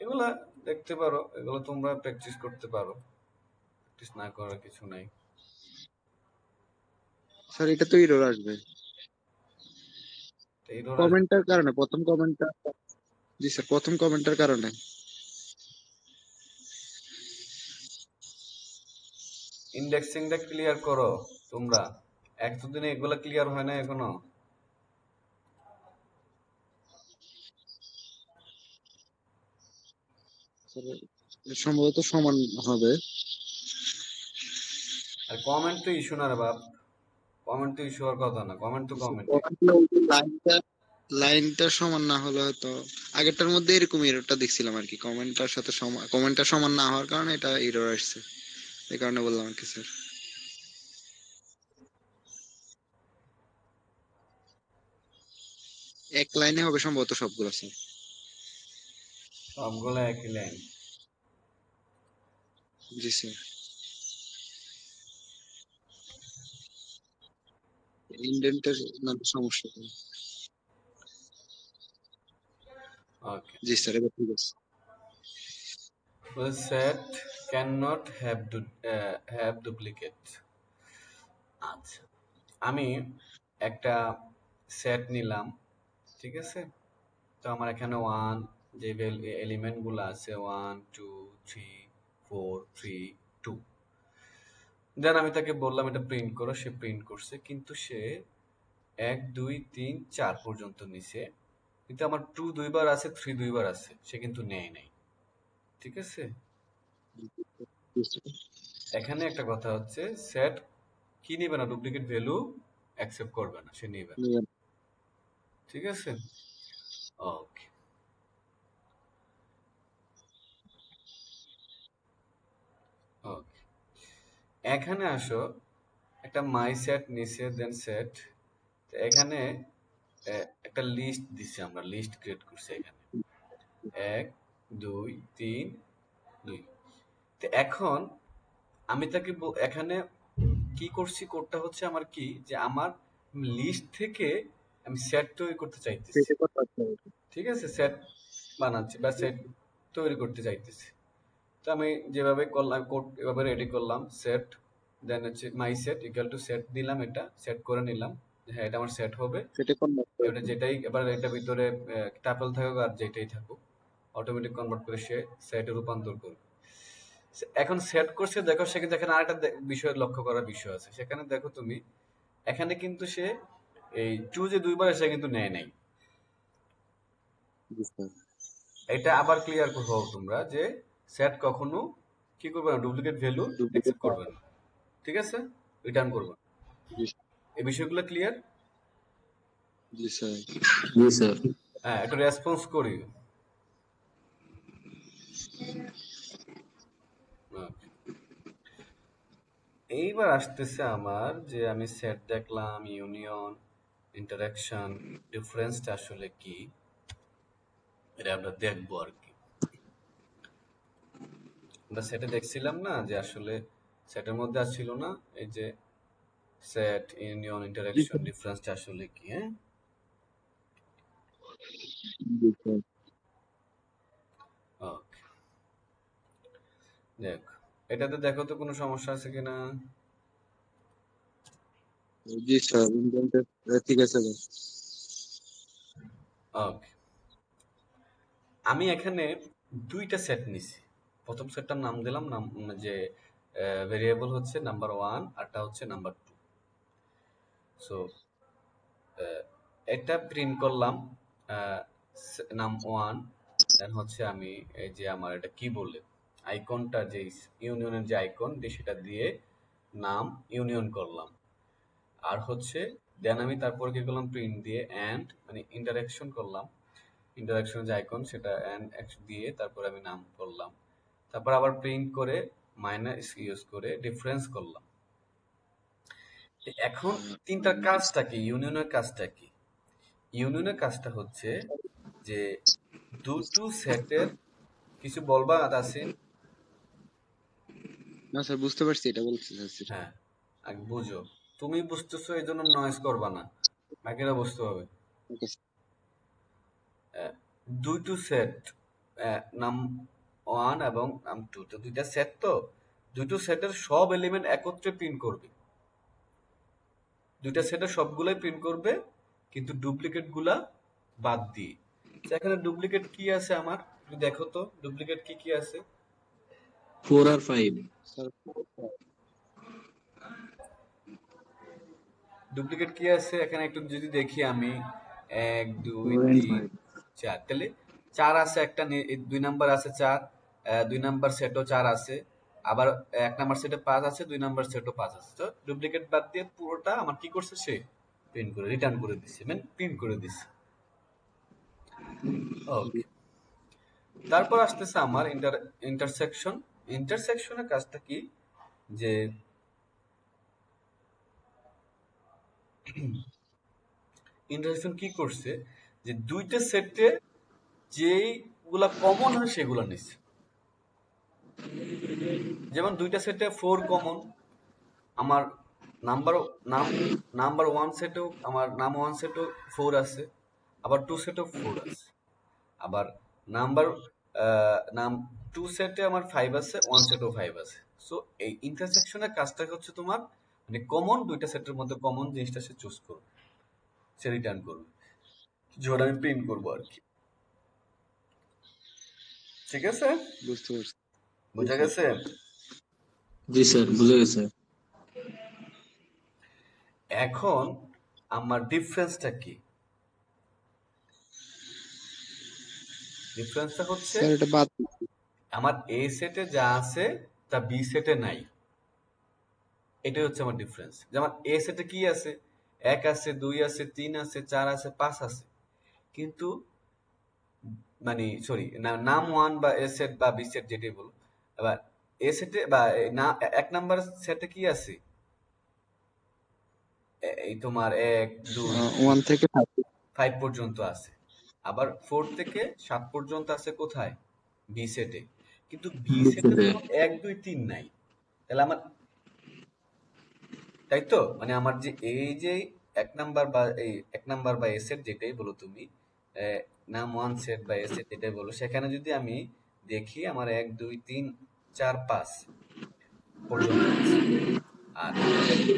এগুলা দেখতে পারো, এগুলো তোমরা প্র্যাকটিস করতে পারো, প্র্যাকটিস না করার কিছু নাই। স্যার এটা তো এরর আসবে এরর আসবে কমেন্টটার কারণে, প্রথম কমেন্টটা। জি স্যার, প্রথম কমেন্টের কারণে। ইন্ডেক্সিংটা ক্লিয়ার করো তোমরা, এক দুদিনে এগুলা ক্লিয়ার হয় না এখনো? স্যার সম্ভবত সমান হবে। আর কমেন্ট তো ইস্যু না রে বাপ, কমেন্ট তো ইস্যু হওয়ার কথা না, কমেন্ট তো কমেন্টই। লাইনটা লাইনটা সমান না হলে হয়তো, আগেরটার মধ্যে এরকম এররটা দেখছিলাম আর কি, কমেন্টটার সাথে সমান, কমেন্টটা সমান না হওয়ার কারণে এটা এরর আসছে, এই কারণে বললাম আর কি স্যার। এক লাইনে হবে সম্ভবত সবগুলো স্যার। সবগুলো একই লাইন। জি স্যার। ইন্ডেন্টের নামে সমস্যা হবে। ওকে, জি স্যার, এবার ঠিক আছে। Set can not have duplicate. আচ্ছা, আমি একটা সেট নিলাম, ঠিক আছে? তো আমার এখানে ওয়ান, যে এলিমেন্ট গুলো আছে 1 2 3 4 3 2, দেন আমি তাকে বললাম এটা প্রিন্ট করো, সে প্রিন্ট করছে, কিন্তু সে 1 2 3 4 পর্যন্ত নিছে, কিন্তু আমার 2 দুইবার আছে, 3 দুইবার আছে, সে কিন্তু নেয় নাই। ঠিক আছে, জি স্যার। এখানে একটা কথা হচ্ছে, সেট কি নিবে না, ডুপ্লিকেট ভ্যালু অ্যাকসেপ্ট করবে না, সে নিবে না। ঠিক আছে, ওকে, ওকে। এখানে আসো, একটা মাই সেট নিচে, দেন সেট, এখানে একটা লিস্ট দিছে, আমরা লিস্ট ক্রিয়েট করছি এখানে 1 2 3 2। তো এখন আমি তাকে এখানে কি করছি, কোডটা হচ্ছে আমার কি, যে আমার লিস্ট থেকে আমি সেট তৈরি করতে চাইতেছি। সেটা কথা হচ্ছে। ঠিক আছে, সেট বানাচ্ছি বা সেট তৈরি করতে চাইতেছি। তো আমি যেভাবে করলাম কোড, এভাবে রেডি করলাম সেট, দেন হচ্ছে মাই সেট ইকুয়াল টু সেট দিলাম, এটা সেট করে নিলাম, হ্যাঁ এটা আমার সেট হবে। সেটা কনভার্ট এটা যেটাই, এবার এটার ভিতরে টাপল থাকুক আর যেটাই থাকুক, অটোমেটিক কনভার্ট করে সে সেটে রূপান্তর করবে। এখন সেট করছে, দেখো সে কিন্তু এখানে আরেকটা বিষয় লক্ষ্য করার বিষয় আছে, সেখানে দেখো তুমি, এখানে কিন্তু সে এই টু যে দুইবার সে কিন্তু নেয় নাই। বুঝতে হবে। এটা আবার ক্লিয়ার হও তোমরা, যে সেট কখনো কি করবে না, ডুপ্লিকেট ভ্যালু ডুপ্লিকেট অ্যাকসেপ্ট করবে না। ঠিক আছে, রিটার্ন করবে না। এই বিষয়গুলো ক্লিয়ার? জি স্যার। জি স্যার। হ্যাঁ, একটু রেসপন্স করি। এইবার আসতেছে আমার, যে আমি সেট দেখলাম, ইউনিয়ন, ইন্টারাকশন, ডিফারেন্সটা আসলে কি, এটা আমরা দেখবো আর কি। আমরা সেটে দেখছিলাম না যে আসলে সেটের মধ্যে আসছিল না এই যে সেট, ইউনিয়ন, জি ইন্টারাকশন, স্যার। ডিফারেন্সটা আসলে কি, হ্যাঁ? জি স্যার। ওকে, দেখো, এটাতে দেখো তো কোনো সমস্যা আছে কিনা। জি স্যার, ইন্ডেন্টের ঠিক আছে স্যার। ওকে, আমি এখানে দুইটা সেট নিছি। প্রথম সেটটার নাম দিলাম, নাম যে ভেরিয়েবল হচ্ছে নাম্বার 1, আরটা হচ্ছে নাম্বার 2। সো এটা প্রিন্ট করলাম নাম 1, দেন হচ্ছে আমি এই যে আমার এটা কি বলে আইকনটা যে ইউনিয়নের যে আইকন সেটা দিয়ে নাম ইউনিয়ন করলাম। আর হচ্ছে দেন আমি তারপর কি করলাম প্রিন্ট দিয়ে এন্ড মানে ইন্টারাকশন করলাম, ইন্টারাকশন যে আইকন সেটা এন্ড দিয়ে তারপর আমি নাম করলাম, তারপর আবার প্রিন্ট করে মাইনাস ইউজ করে ডিফারেন্স করলাম। এখন তিনটার কাজটা কি, ইউনিয়নের কাজটা কি? ইউনিয়নের কাজটা হচ্ছে যে দুটো সেটের কিছু বলবা তাসিন? না স্যার, বুঝতে পারছি, এটা বলতে চাচ্ছি। হ্যাঁ, আগে বুঝো। তুমি বুঝতেছো এই জন্য নয়েজ করবা না, বাকিরা বুঝতে হবে। দুইটো সেট, নাম ওয়ান এবং নাম টু, তো দুইটা সেট, তো দুইটো সেটের সব এলিমেন্ট একত্রে প্রিন্ট করবে, দুইটা সেটের সবগুলাই প্রিন্ট করবে, কিন্তু ডুপ্লিকেট গুলা বাদ দিয়ে। তো এখানে ডুপ্লিকেট কি আছে আমার, একটু দেখো তো ডুপ্লিকেট কি কি আছে। 4 আর 5। স্যার ডুপ্লিকেট কি আছে এখানে একটু যদি দেখি আমি, 1 2 4 and 3 5. 4, তাহলে 4 আছে একটা, 2 নাম্বার আছে 4, 2 নাম্বার সেটও 4 আছে, আবার 1 নাম্বার সেটে 5 আছে, 2 নাম্বার সেটও 5 আছে। তো ডুপ্লিকেট বাদ দিয়ে পুরোটা আমার কি করছে, সে প্রিন্ট করে রিটার্ন করে দিচ্ছে, মানে প্রিন্ট করে দিচ্ছে। ওকে, তারপর আসতেছে আমার ইন্টারসেকশন। ইন্টারসেকশনের কাজটা কি, যে ইন্টারসেকশন কি করছে, যে দুইটা সেটে যেগুলা কমন হয় সেগুলা নিচ্ছে। যেমন দুইটা সেটে 4 কমন, আমার নাম্বার নাম নাম্বার ওয়ান সেটেও আমার নাম ওয়ান সেটেও 4 আছে, আবার টু সেটেও 4 আছে, আবার নাম্বার নাম টু সেটে আমার 5 আছে, ওয়ান সেটেও 5 আছে। সো এই ইন্টারসেকশনের কাজটা হচ্ছে তোমার মানে কমন দুইটা সেটের মধ্যে কমন জিনিসটা সে চুজ করবে, সে রিটার্ন করবে, যেটা আমি প্রিন্ট করবো আর কি। ঠিক আছে, বুঝতে পারছি। বোঝা গেছে? জি স্যার, বুঝে গেছে। এখন আমার ডিফারেন্সটা কি? ডিফারেন্সটা হচ্ছে স্যার এটা বাদ। আমার এ সেটে যা আছে তা বি সেটে নাই, এটাই হচ্ছে আমার ডিফারেন্স। যেমন এ সেটে কি আছে, 1 আছে, 2 আছে, 3 আছে, 4 আছে, 5 আছে, কিন্তু মানে সরি নাম ওয়ান বা এ সেট বা বি সেট যেটাই বলো, এবার এ সেটে বা না 1 নাম্বার সেটে কি আছে, এই তোমার 1 2 3 1 থেকে 5। 5 পর্যন্ত আছে, আবার 4 থেকে 7 পর্যন্ত আছে কোথায়, বি সেটে, কিন্তু বি সেটে বুঝতে। তো 1 2 3 নাই। তাহলে আমার, তাই তো, মানে আমার যে এই যে 1 নাম্বার বা এই 1 নাম্বার বা এ সেট যেটাই বলো তুমি, নাম ওয়ান সেট বা এ সেট যেটাই বলো, সেখানে যদি আমি দেখি আমার 1 2 3 4 5 পর্যন্ত আছে, আর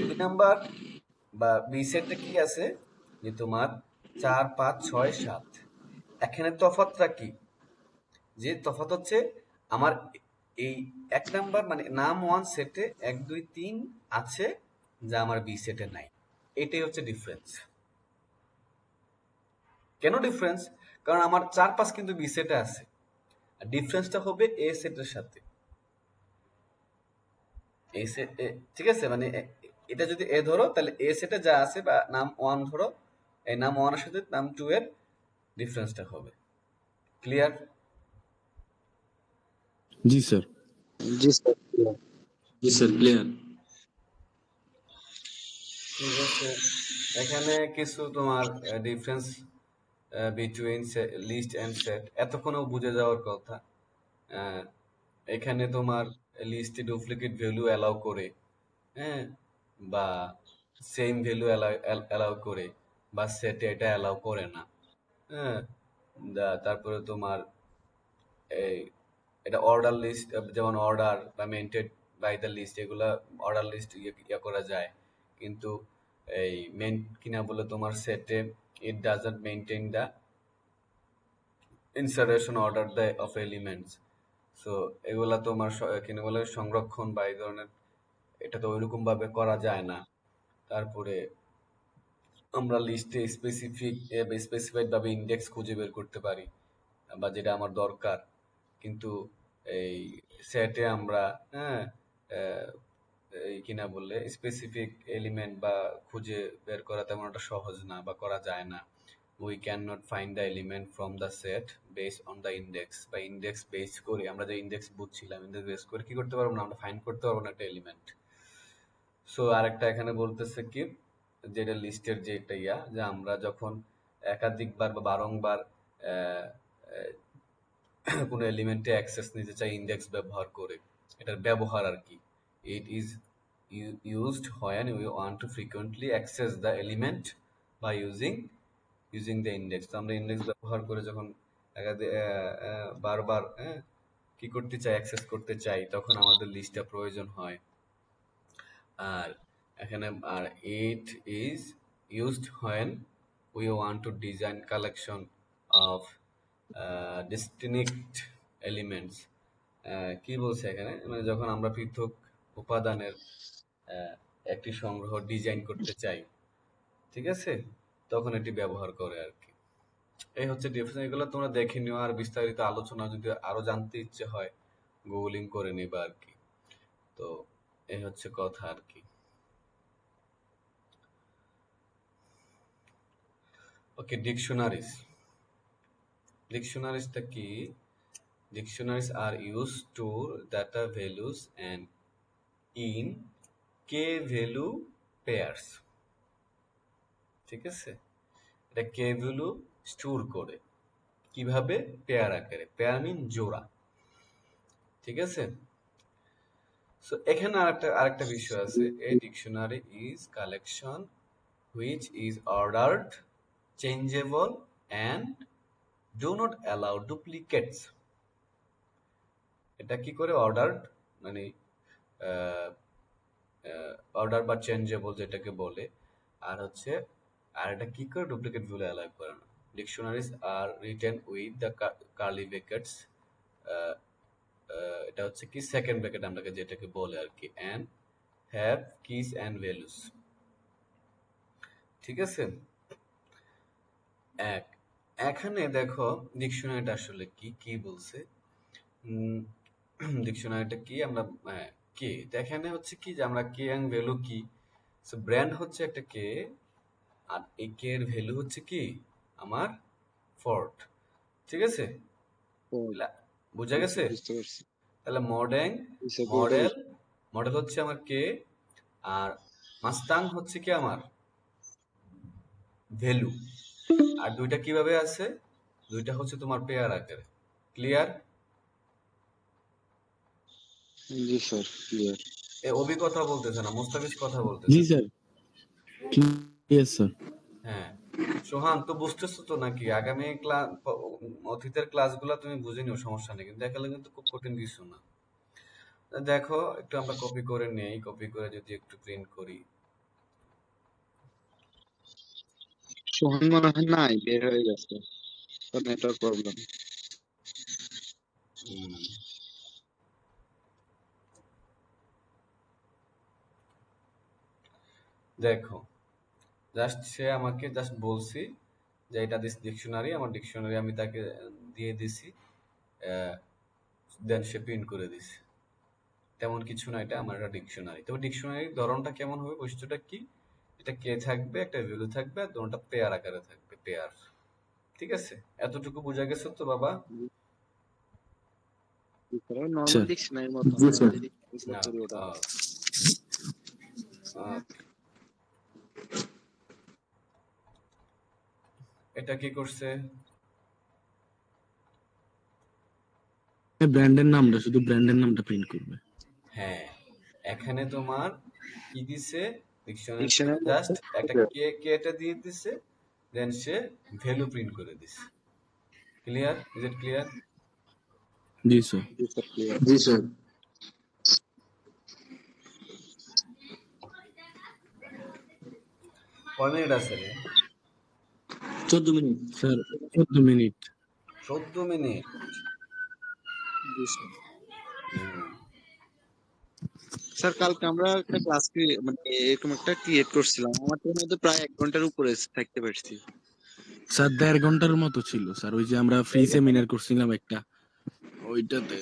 2 নাম্বার বা বি সেটে কি আছে, যে তোমার 4 5 6 7। এখানে তফাৎটা কি, যে তফাৎ হচ্ছে আমার এই 1 নাম্বার মানে নাম ওয়ান সেটে 1 2 3 আছে, যা আমার বি সেটে নাই। এটাই হচ্ছে ডিফারেন্স। কেন ডিফারেন্স? কারণ আমার 4 5 কিন্তু বি সেটে আছে, আর ডিফারেন্সটা হবে এ সেটের সাথে। এই সেট, ঠিক আছে, মানে এটা যদি এ ধরো, তাহলে এ সেটে যা আছে বা নাম ওয়ান ধরো, এই নাম ওয়ানের সাথে নাম টু এর ডিফারেন্সটা হবে। ক্লিয়ার? জি স্যার। জি স্যার। জি স্যার, ক্লিয়ার। ঠিক আছে, এখানে কিছু তোমার difference between list and set এতক্ষণও বুঝে যাওয়ার কথা। আহ, এখানে তোমার লিস্টে ডুপ্লিকেট ভ্যালু অ্যালাউ করে, হ্যাঁ, বা সেম ভ্যালু অ্যালাউ করে, বা সেটে এটা অ্যালাউ করে না, হ্যাঁ। তারপরে তোমার এই এটা অর্ডার লিস্ট, যেমন অর্ডার বা মেনটেন বাই দ্য লিস্ট, এগুলা অর্ডার লিস্ট ইয়ে করা যায়, কিন্তু এই মেন কিনা বলে তোমার সেটে it doesn't maintain the insertion order the of elements. So এগুলা তোমার কিনা বলে সংরক্ষণ বা এই ধরনের, এটা তো ওইরকম ভাবে করা যায় না। তারপরে আমরা লিস্টে স্পেসিফাইড ভাবে ইন্ডেক্স খুঁজে বের করতে পারি, বা যেটা আমার দরকার, কিন্তু এই সেটে আমরা হ্যাঁ আহ, এই কিনা বললে স্পেসিফিক এলিমেন্ট বা খুঁজে বের করা তেমন একটা সহজ না বা করা যায় না। We can not find the element from the set base on the index, বা ইন্ডেক্স বেস করে আমরা যে ইন্ডেক্স বুঝছিলাম, ইন্ডেক্স বেস করে কি করতে পারবো না, আমরা ফাইন্ড করতে পারবো না একটা এলিমেন্ট। সো আরেকটা এখানে বলতেছে কি, যেটা লিস্টের যে একটা যে আমরা যখন একাধিকবার বা বারংবার আহ, কোনো এলিমেন্টে অ্যাক্সেস নিতে চাই ইন্ডেক্স ব্যবহার করে, এটার ব্যবহার আর কি। It is used when we want to frequently access the element by using the index। তো আমরা ইন্ডেক্স ব্যবহার করে যখন বারবার কি করতে চাই, অ্যাক্সেস করতে চাই, তখন আমাদের লিস্টটা প্রয়োজন হয়। আর এখানে আর it is used when we want to design collection of distinct elements। কি বলছে এখানে, মানে যখন আমরা পৃথক উপাদানের একটি সংগ্রহ ডিজাইন করতে চাই, ঠিক আছে, তখন এটি ব্যবহার করে আর কি। এই হচ্ছে ডিফারেন্স। এগুলো তোমরা দেখে নিও, আর বিস্তারিত আলোচনা যদি আরো জানতে ইচ্ছে হয় গুগলিং করে নিবা আর কি। তো এই হচ্ছে কথা আর কি। ওকে, ডিকশনারিজ। ডিকশনারিজটা কি? Dictionaries are used to data values and in k-value pairs। ঠিক আছে, এটা k-value স্টোর করে কিভাবে? পেয়ার আকারে। পেয়ার মিন জোড়া, ঠিক আছে। সো এখানে আরেকটা বিষয় আছে। A dictionary is collection which is ordered, changeable and do not allow duplicates। এটা কি করে? অর্ডার্ড মানে অর্ডার বা চেঞ্জেবল যেটাকে বলে, আর হচ্ছে আর এটা কি করে? ডুপ্লিকেট ভ্যালু অ্যালাউ করে না। Dictionaries are written with the curly brackets, এটা হচ্ছে কি সেকেন্ড ব্র্যাকেট আমরা যেটাকে বলে আর কি, and have keys and values, ঠিক আছে। এখানে দেখো ডিকশনারিটা আসলে কি কি বলছে। ডিকশনারিটা কি আমরা কে, এখানে হচ্ছে কি যে আমরা কে এন্ড ভ্যালু কি, সো ব্র্যান্ড হচ্ছে একটা কে, আর এই কে এর ভ্যালু হচ্ছে কি আমার ফর্ট, ঠিক আছে। বুঝা গেছে? বুঝতে পারছি। তাহলে মডেল মডেল মডেল হচ্ছে আমার কে, আর মাস্তাং হচ্ছে কি আমার ভ্যালু। আর দুইটা কিভাবে আছে? দুইটা হচ্ছে তোমার পেয়ার আকারে। ক্লিয়ার? জি স্যার, ক্লিয়ার। এ অভি কথা বলতেছে না, মোস্তাফিজ কথা জি বলতেছে। Sir, clear sir. হ্যাঁ, সোহান তো বুঝতেছো তো নাকি? আগামী ক্লাস অতীতের ক্লাসগুলো তুমি বুঝে নিও, সমস্যা নেই, কিন্তু দেখালে কিন্তু খুব কঠিন কিছু না। দেখো একটু আমরা কপি করে নেই, কপি করে যদি একটু প্রিন্ট করি। সোহান মনে হয় নাই, বের হয়ে গেছে, নেটওয়ার্ক প্রবলেম। দেখো জাস্ট সে আমাকে জাস্ট বলছি যে এটা দিস ডিকশনারি, আমার ডিকশনারি আমি তাকে দিয়ে দিছি, দেন সে প্রিন্ট করে দিছে। তেমন কিছু না, এটা আমার একটা ডিকশনারি। তবে ডিকশনারির ধরনটা কেমন হবে, বৈশিষ্ট্যটা কি? এটা কে থাকবে, একটা ভ্যালু থাকবে, আর দুটোটা পেয়ার আকারে থাকবে, পেয়ার। ঠিক আছে, এতটুকু বোঝা গেছে তো বাবা? নরমাল ডিকশনারির মতো জি স্যার। না, ওটা। এটা কি করছে? ব্র্যান্ডের নামটা, শুধু ব্র্যান্ডের নামটা প্রিন্ট করবে। হ্যাঁ, এখানে তোমার কি দিছে? ডিকশনারি ডিকশনারি জাস্ট একটা কে দিয়ে দিছে, দেন সে ভ্যালু প্রিন্ট করে দিছে। ক্লিয়ার? Is it clear? জি স্যার। জি স্যার। কয় মিনিট আছে রে? 14 minute sir, 14 minute. 14 minute? Sir কালকে আমরা একটা ক্লাস মানে এরকম একটা ক্রিয়েট করছিলাম, আমার তো মধ্যে প্রায় 1 ঘন্টার উপরে থাকতে পারছি। স্যার 1.5 ঘন্টার মতো ছিল স্যার, ওই যে আমরা ফ্রি সেমিনার করছিলাম একটা, ওইটাতে।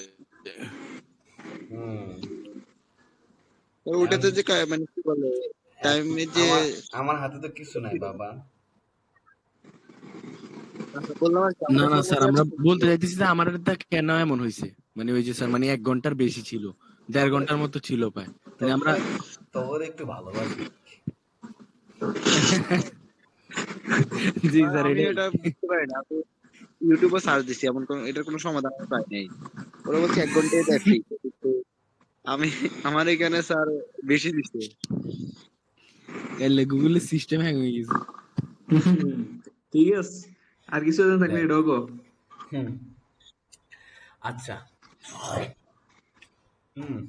হুম। আর এখন ওটাতে যে মানে কি বলে টাইমে যে আমার আমার হাতে তো কিছু নাই বাবা। বললাম আর কি, না আমাদের না স্যার, সময় আমরা আছে। বলতে চাইতেছি যে আমার এটা কেন এমন হয়েছে, মানে ওই যে স্যার মানে 1 ঘন্টার বেশি ছিল, 1.5 তবে ঘন্টার মতো ছিল প্রায়, মানে আমরা। তবে তবে একটু ভালোবাসি। জি আর স্যার, আমি এটাই। এটা বুঝতে পারি না, আমি ইউটিউবে সার্চ দিছি, এমন কোন এটার কোনো সমাধান আমি পাই নাই। ওরা বলছে 1 ঘন্টায় দেয় ফ্রি, আমি আমার এখানে স্যার বেশি দিচ্ছে। এলে গুগলের সিস্টেম হ্যাং হয়ে গেছে। ঠিক আছে, আর কিছু জন থাকলে দেখ, এটাও কো। হুম, আচ্ছা, হুম,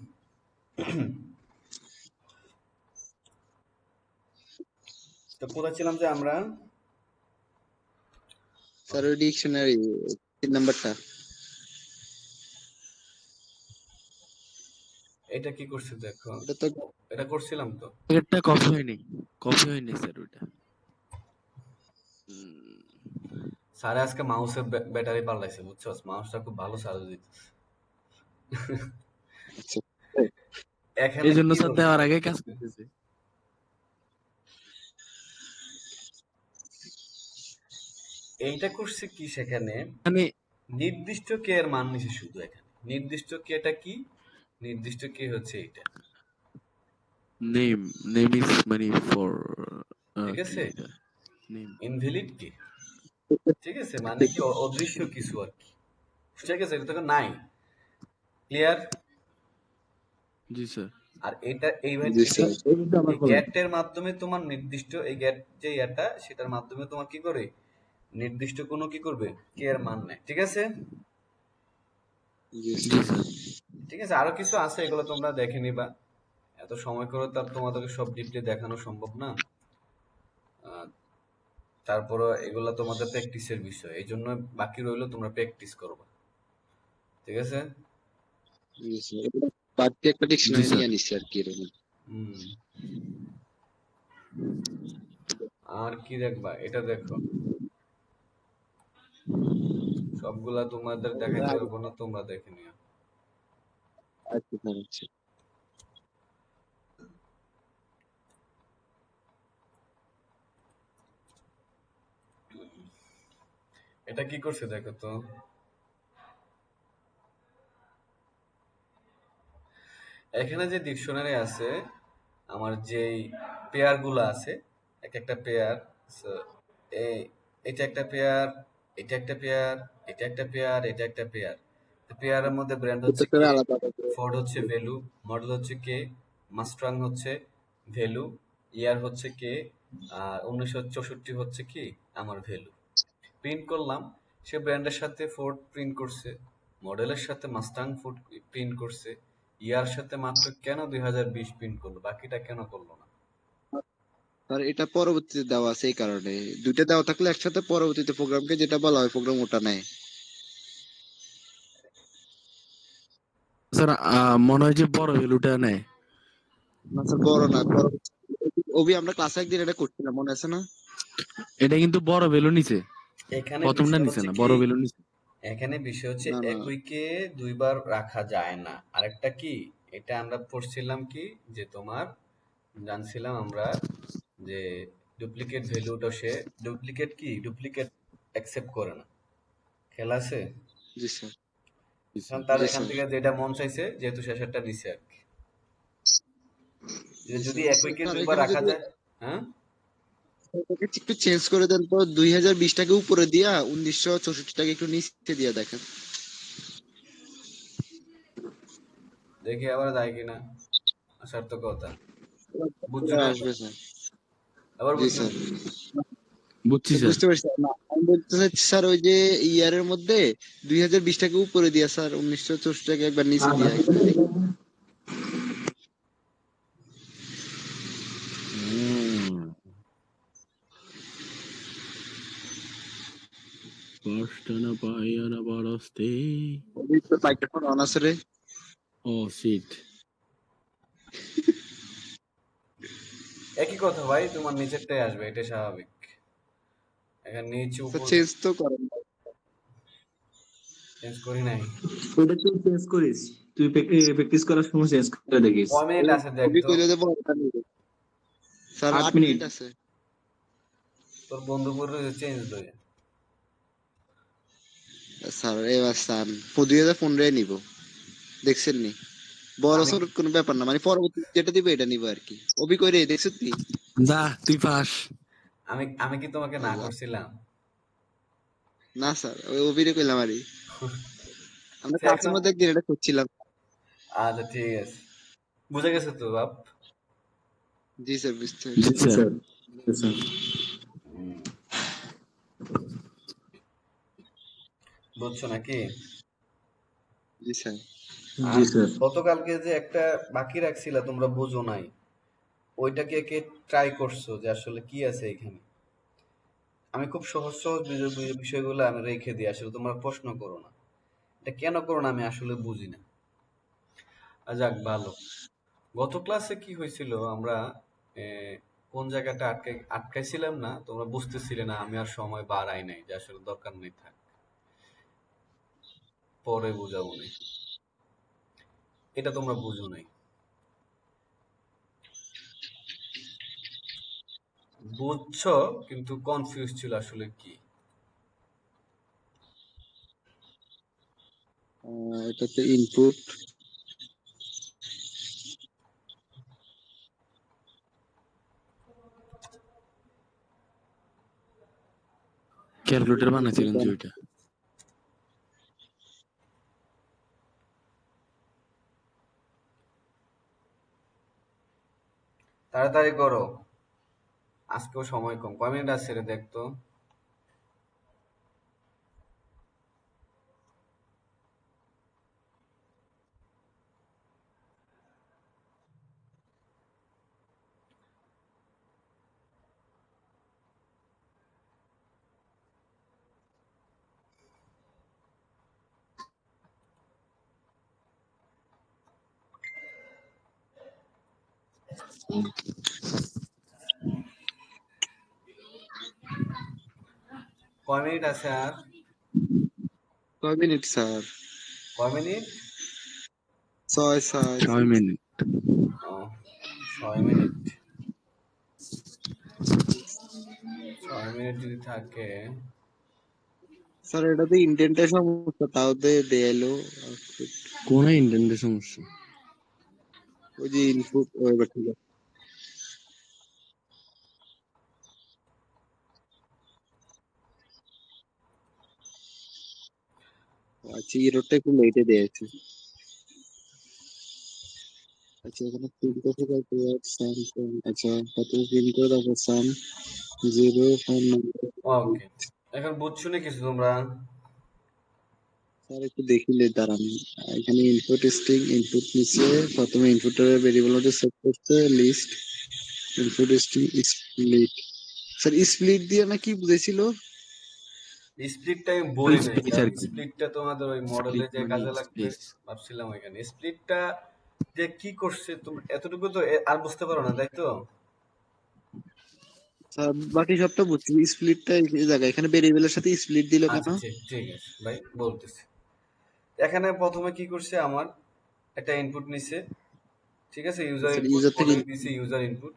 তো কোথায় ছিলাম যে আমরা? স্যার ওই ডিকশনারি 3 নাম্বারটা। এটা কি করছে দেখো, এটা তো এটা করছিলাম তো। এটা কপি হয়নি স্যার ওইটা। স্যার আজকে মাউসের ব্যাটারি পাল্টাইছে, বুঝছো? মাউসটা খুব ভালো চার্জ দিতেছে। আচ্ছা। এখানে এই জন্য কি স্যার বলছে? দেওয়ার আগে কাজ করতেছে। এইটা করছে কি সেখানে, মানে নির্দিষ্ট কে এর মান নিছে শুধু এখানে। নির্দিষ্ট কে এটা কি? নির্দিষ্ট কে হচ্ছে এইটা। নেম নেম ইজ মানে ফর ঠিক কি আছে? এটা, নেম। ইনভ্যালিড কে, ঠিক আছে, মানে কি অদৃশ্য কিছু আর কি। ঠিক আছে, এটা তো নাই। ক্লিয়ার? জি স্যার। আর এটা এইভাবে জি এটা স্যার। এই গ্যাটের মাধ্যমে তোমার নির্দিষ্ট এই গ্যাট যে ইয়াটা সেটার মাধ্যমে তোমার কি করে নির্দিষ্ট কোনো কি করবে কে এর মান নেয়। ঠিক আছে? জি জি স্যার। স্যার। ঠিক আছে, আরো কিছু আছে, এগুলো তোমরা দেখে নিবা। এত সময় করে তার তোমাদেরকে সব ডিপলি দেখানো সম্ভব না। আহ, তারপরে এগুলা তোমাদের প্র্যাকটিসের বিষয়, এই জন্য বাকি রইলো তোমরা প্র্যাকটিস করবা। ঠিক আছে? জি স্যার। বাড়তি একটা জি ডিকশনারি স্যার। নিয়ে নিচ্ছি আর কি এরকম। হুম। আর কি দেখবা, এটা দেখো, সবগুলা তোমাদের দেখাইতে পারবো না, তোমরা দেখে নিও। আচ্ছা স্যার, আচ্ছা। এটা কি করছে দেখো তো। এখানে যে ডিকশনারি আছে, আমার যেই পেয়ার গুলো আছে, এক একটা পেয়ার, এই এটা একটা পেয়ার, এটা একটা পেয়ার, এটা একটা পেয়ার, এটা একটা পেয়ার। পেয়ারের মধ্যে ব্র্যান্ড হচ্ছে প্রত্যেকটা কে, আলাদা আলাদা। ফোর্ড হচ্ছে ভ্যালু, মডেল হচ্ছে কে, মাস্টাং হচ্ছে ভ্যালু, ইয়ার হচ্ছে কে, আর 1964 হচ্ছে কি আমার ভ্যালু। প্রিন্ট করলাম, সে ব্র্যান্ডের সাথে ফোর্ড প্রিন্ট করছে, মডেলের সাথে মাস্টাং ফোর্ড প্রিন্ট করছে, ইয়ার সাথে মাত্র কেন 2020 প্রিন্ট করলো, বাকিটা কেন করলো না? স্যার এটা পরবর্তীতে দেওয়া আছে এই কারণে, দুইটা দেওয়া থাকলে একসাথে পরবর্তীতে প্রোগ্রামকে যেটা বলা হয় প্রোগ্রাম ওটা নেয়। স্যার মনে হয় যে বড় ভ্যালুটা নেয়। না স্যার, বড় না, পরবর্তী অভি আমরা ক্লাসে একদিন এটা করছিলাম, মনে আছে না? এটা কিন্তু বড় ভ্যালু নিছে, এখানে প্রথমটা বিষয় নিছে হচ্ছে না, কি, বড় ভ্যালু নিছে। এখানে বিষয় হচ্ছে না না একইকে দুইবার রাখা যায় না। আরেকটা কি, এটা আমরা পড়ছিলাম কি, যে তোমার জানছিলাম আমরা যে ডুপ্লিকেট ভ্যালুটা সে ডুপ্লিকেট কি ডুপ্লিকেট অ্যাকসেপ্ট করে না। খেলা আছে? জি স্যার। জি এখন স্যার। তার জি এখান স্যার। থেকে যেটা মন চাইছে যেহেতু শেষেরটা দিছে আর কি। যে জি যদি স্যার। একইকে স্যার দুইবার এখানে রাখা যদি যায়। হ্যাঁ, এটাকে একটু চেঞ্জ করে দেন তো, 2020টাকে উপরে দিয়া 1964টাকে একটু নিচে দিয়া দেখেন। দেখি আবার যায় কিনা, সার্থকতা। বুঝছো চলে না? আসবে স্যার। আবার জি বুঝছো স্যার। না? বুঝছি স্যার। বুঝতে পারছি না, আমি বলতে চাচ্ছি স্যার ওই যে ইয়ারের মধ্যে 2020টাকে উপরে দিয়া স্যার 1964টাকে একবার নিচে দিয়া একটু দেখেন। কষ্ট না পাইয়া না বরস্তে। ওই তো মাইক্রোফোন অন আছে রে। ও শিট। একই কথা ভাই, তোমার নিচেরটাই আসবে, এটা স্বাভাবিক। এখানে নিচে স্যার উপর চেঞ্জ তো করেন নাই। চেঞ্জ করি নাই। ওটা তুই চেঞ্জ করিস, তুই প্র্যাকটিস করার সময় চেঞ্জ করে দেখিস। কয় মিনিট আছে দেখ কবি তো। কইলে দেবো ওটা নিবে। Sir 8 8 minute. মিনিট আছে। তোর বন্ধু করে চেঞ্জ লই। স্যার এবার স্যার 2015 নিব, দেখছেন নি? বড় আমি সড় কোনো ব্যাপার না, মানে পরবর্তী যেটা দিবে এটা নিব আর কি। অবি কই রে, দেখছিস তুই? যা তুই পাস। আমি আমি কি তোমাকে না আল্লাহ। করছিলাম? না স্যার, ওই অবিরে কইলাম আরে, আমরা তো ক্লাসের এখন মধ্যে একদিন এটা করছিলাম। আচ্ছা ঠিক আছে, বুঝে গেছে তো বাপ। জি স্যার, বুঝতে জি পারছি। জি স্যার। স্যার। জি স্যার। বুঝছো নাকি? জি স্যার। আর জি স্যার। গতকালকে যে একটা বাকি রাখছিলা তোমরা বুঝো নাই, ওইটাকে কে ট্রাই করছো যে আসলে কি আছে এখানে? আমি খুব সহজ সহজ বিষয়গুলো আমি রেখে দিই, আসলে তোমরা প্রশ্ন করো না। এটা কেন করো না আমি আসলে বুঝি না। যাক ভালো। গত ক্লাসে কি হয়েছিল, আমরা এ, কোন জায়গাটা আটকাইছিলাম না, তোমরা বুঝতেছিলে না, আমি আর সময় বাড়াই নাই, যে আসলে দরকার নেই, থাক পরে বুঝাবো না। এটা তোমরা বুঝো নাই। বুঝছো কিন্তু কনফিউজ ছিল আসলে কি। এটাতে ইনপুট। ক্যালকুলেটর বানাইছিলেন যে ওইটা। তাড়াতাড়ি করো, আজকেও সময় কম। কয় মিনিট আছে রে দেখ তো। কয় মিনিট আছে আর? কয় মিনিট স্যার? কয় মিনিট? 6 6। 6 মিনিট। ও, 6 মিনিট। 6 মিনিট যদি থাকে, স্যার এটাতে ইন্টেন্টের সমস্যা, তাও দেয়ালো। কোন ইন্টারনেটের সমস্যা? ওই যে ইনপুট, ওইবার ঠিক আছে। আচ্ছা, এররটা একটু লেটে দিয়েছে। আচ্ছা, এখানে প্রিন্ট করতে পারবো সাম সাম। আচ্ছা, কত প্রিন্ট করে তারপর সাম 0 ফোন নাম্বার। ওকে। এখন বুঝছো না কিছু তোমরা? স্যার একটু দেখিলে দাঁড়ান। এখানে ইনপুট স্ট্রিং, ইনপুট নিচে প্রথমে ইনপুটের ভেরিয়েবল মধ্যে সেট করতে list, input string split. Sir split দিয়ে না কি বুঝেছিল? স্প্লিটটা আমি বলি নাই, স্পেস কারণ আর কি। স্প্লিটটা তোমাদের ওই মডেলে স্প্লিট যে মানে কাজে লাগবে স্পেস। ভাবছিলাম ওইখানে। স্প্লিটটা যে কি করছে তুমি এতটুকু তো আর বুঝতে পারো না, তাই তো? স্যার বাকি সবটা বুঝছি, স্প্লিটটা এই জায়গায় এখানে ভেরিয়েবলের সাথে স্প্লিট দিল কেন? আচ্ছা ঠিক ঠিক আছে ভাই, বলতেছি। এখানে প্রথমে কি করছে, আমার একটা ইনপুট নিছে, ঠিক আছে, ইউজার স্যার ইনপুট, ইউজার থেকে মডেল দিছে ইউজার ইনপুট,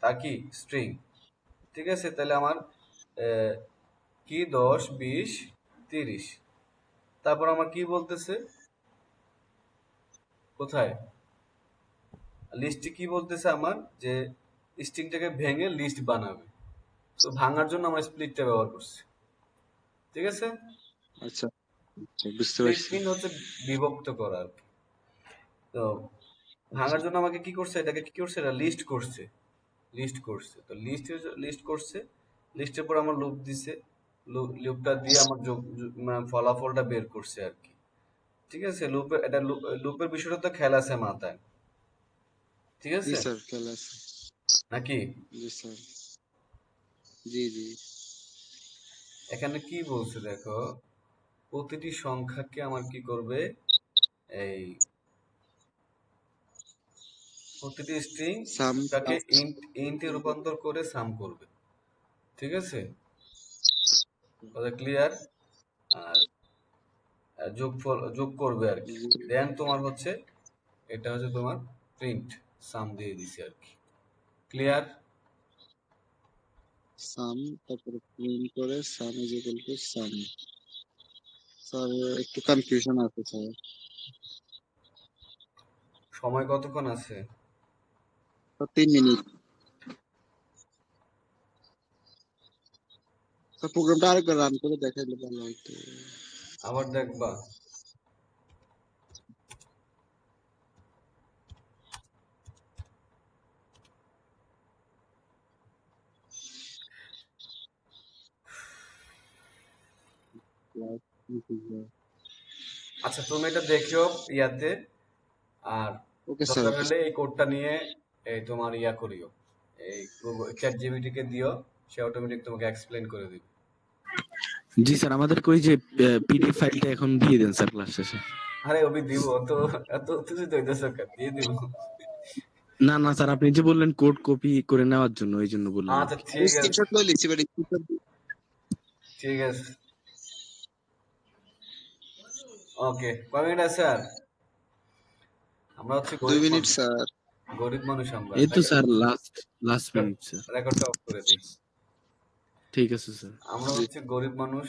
তা কি স্ট্রিং, ঠিক আছে। তাহলে আমার আহ, কি 10 20 30, তারপর আমার কি বলতেছে, কোথায় লিস্টে কি বলতেছে আমার, যে স্ট্রিংটাকে ভেঙে লিস্ট বানাবে। তো ভাঙার জন্য আমরা স্প্লিটটা ব্যবহার করছি, ঠিক আছে। আচ্ছা, আচ্ছা, বুঝতে স্প্লিট পারছি। মিন হচ্ছে বিভক্ত করা আর কি। তো আচ্ছা, ভাঙার জন্য আমাকে কি করছে, এটাকে কি করছে, এটা লিস্ট করছে, লিস্ট করছে। তো লিস্ট করছে, লিস্টের পর আমার লুপ দিছে, লুপটা দিয়ে আমার মানে ফলাফলটা বের করছে আর কি, ঠিক আছে। লুপের বিষয়টা তো খেলা আছে মাথায়, ঠিক জি আছে স্যার, খেয়াল আছে। নাকি? জি স্যার। জি জি। এখানে কি বলছে দেখো, প্রতিটি সংখ্যাকে আমার কি করবে, এই প্রতিটি সাম স্ট্রিংটাকে ইন্টে রূপান্তর করে সাম করবে, ঠিক আছে। কথা ক্লিয়ার? আর যোগ করবে আর কি। দেন তোমার হচ্ছে এটা হচ্ছে তোমার প্রিন্ট সাম দিয়ে দিছি আর কি। ক্লিয়ার? সাম তারপরে প্রিন্ট করে সাম is equal to some. Sir একটু কনফিউশন আছে স্যার। সময় কতক্ষণ আছে? 3 মিনিট। স্যার প্রোগ্রামটা আরেকবার রান করে দেখাইলে ভালো হতো। আবার দেখবা? আচ্ছা তুমি এটা দেখিও ইয়াতে, আর ওকে স্যার। দরকার হলে এই কোডটা নিয়ে এই তোমার ইয়া করিও, এই চ্যাট জিপিটি কে দিও, সে অটোমেটিক তোমাকে এক্সপ্লেন করে দিবে। জি স্যার, আমাদেরকে ওই যে পিডিএফ ফাইলটা এখন দিয়ে দেন স্যার ক্লাস শেষে। আরে অভি দিব, তো এত উত্তেজিত হইতেছ কেন? দিয়ে দিব। না না স্যার, আপনি যে বললেন কোড কপি করে নেওয়ার জন্য, ওই জন্য বললাম আর আচ্ছা কি। ঠিক আছে, স্ক্রিনশট লই লিখছি বাট স্ক্রিনশট। ঠিক আছে, ওকে। কয় মিনিট আছে আর? আমরা হচ্ছে 2 গরিব মিনিট মানুষ, স্যার। গরিব মানুষ আমরা। এই তো sir last last minute sir. রেকর্ডটা অফ করে দিই। ঠিক আছে স্যার। আমরা জি। হচ্ছে গরিব মানুষ,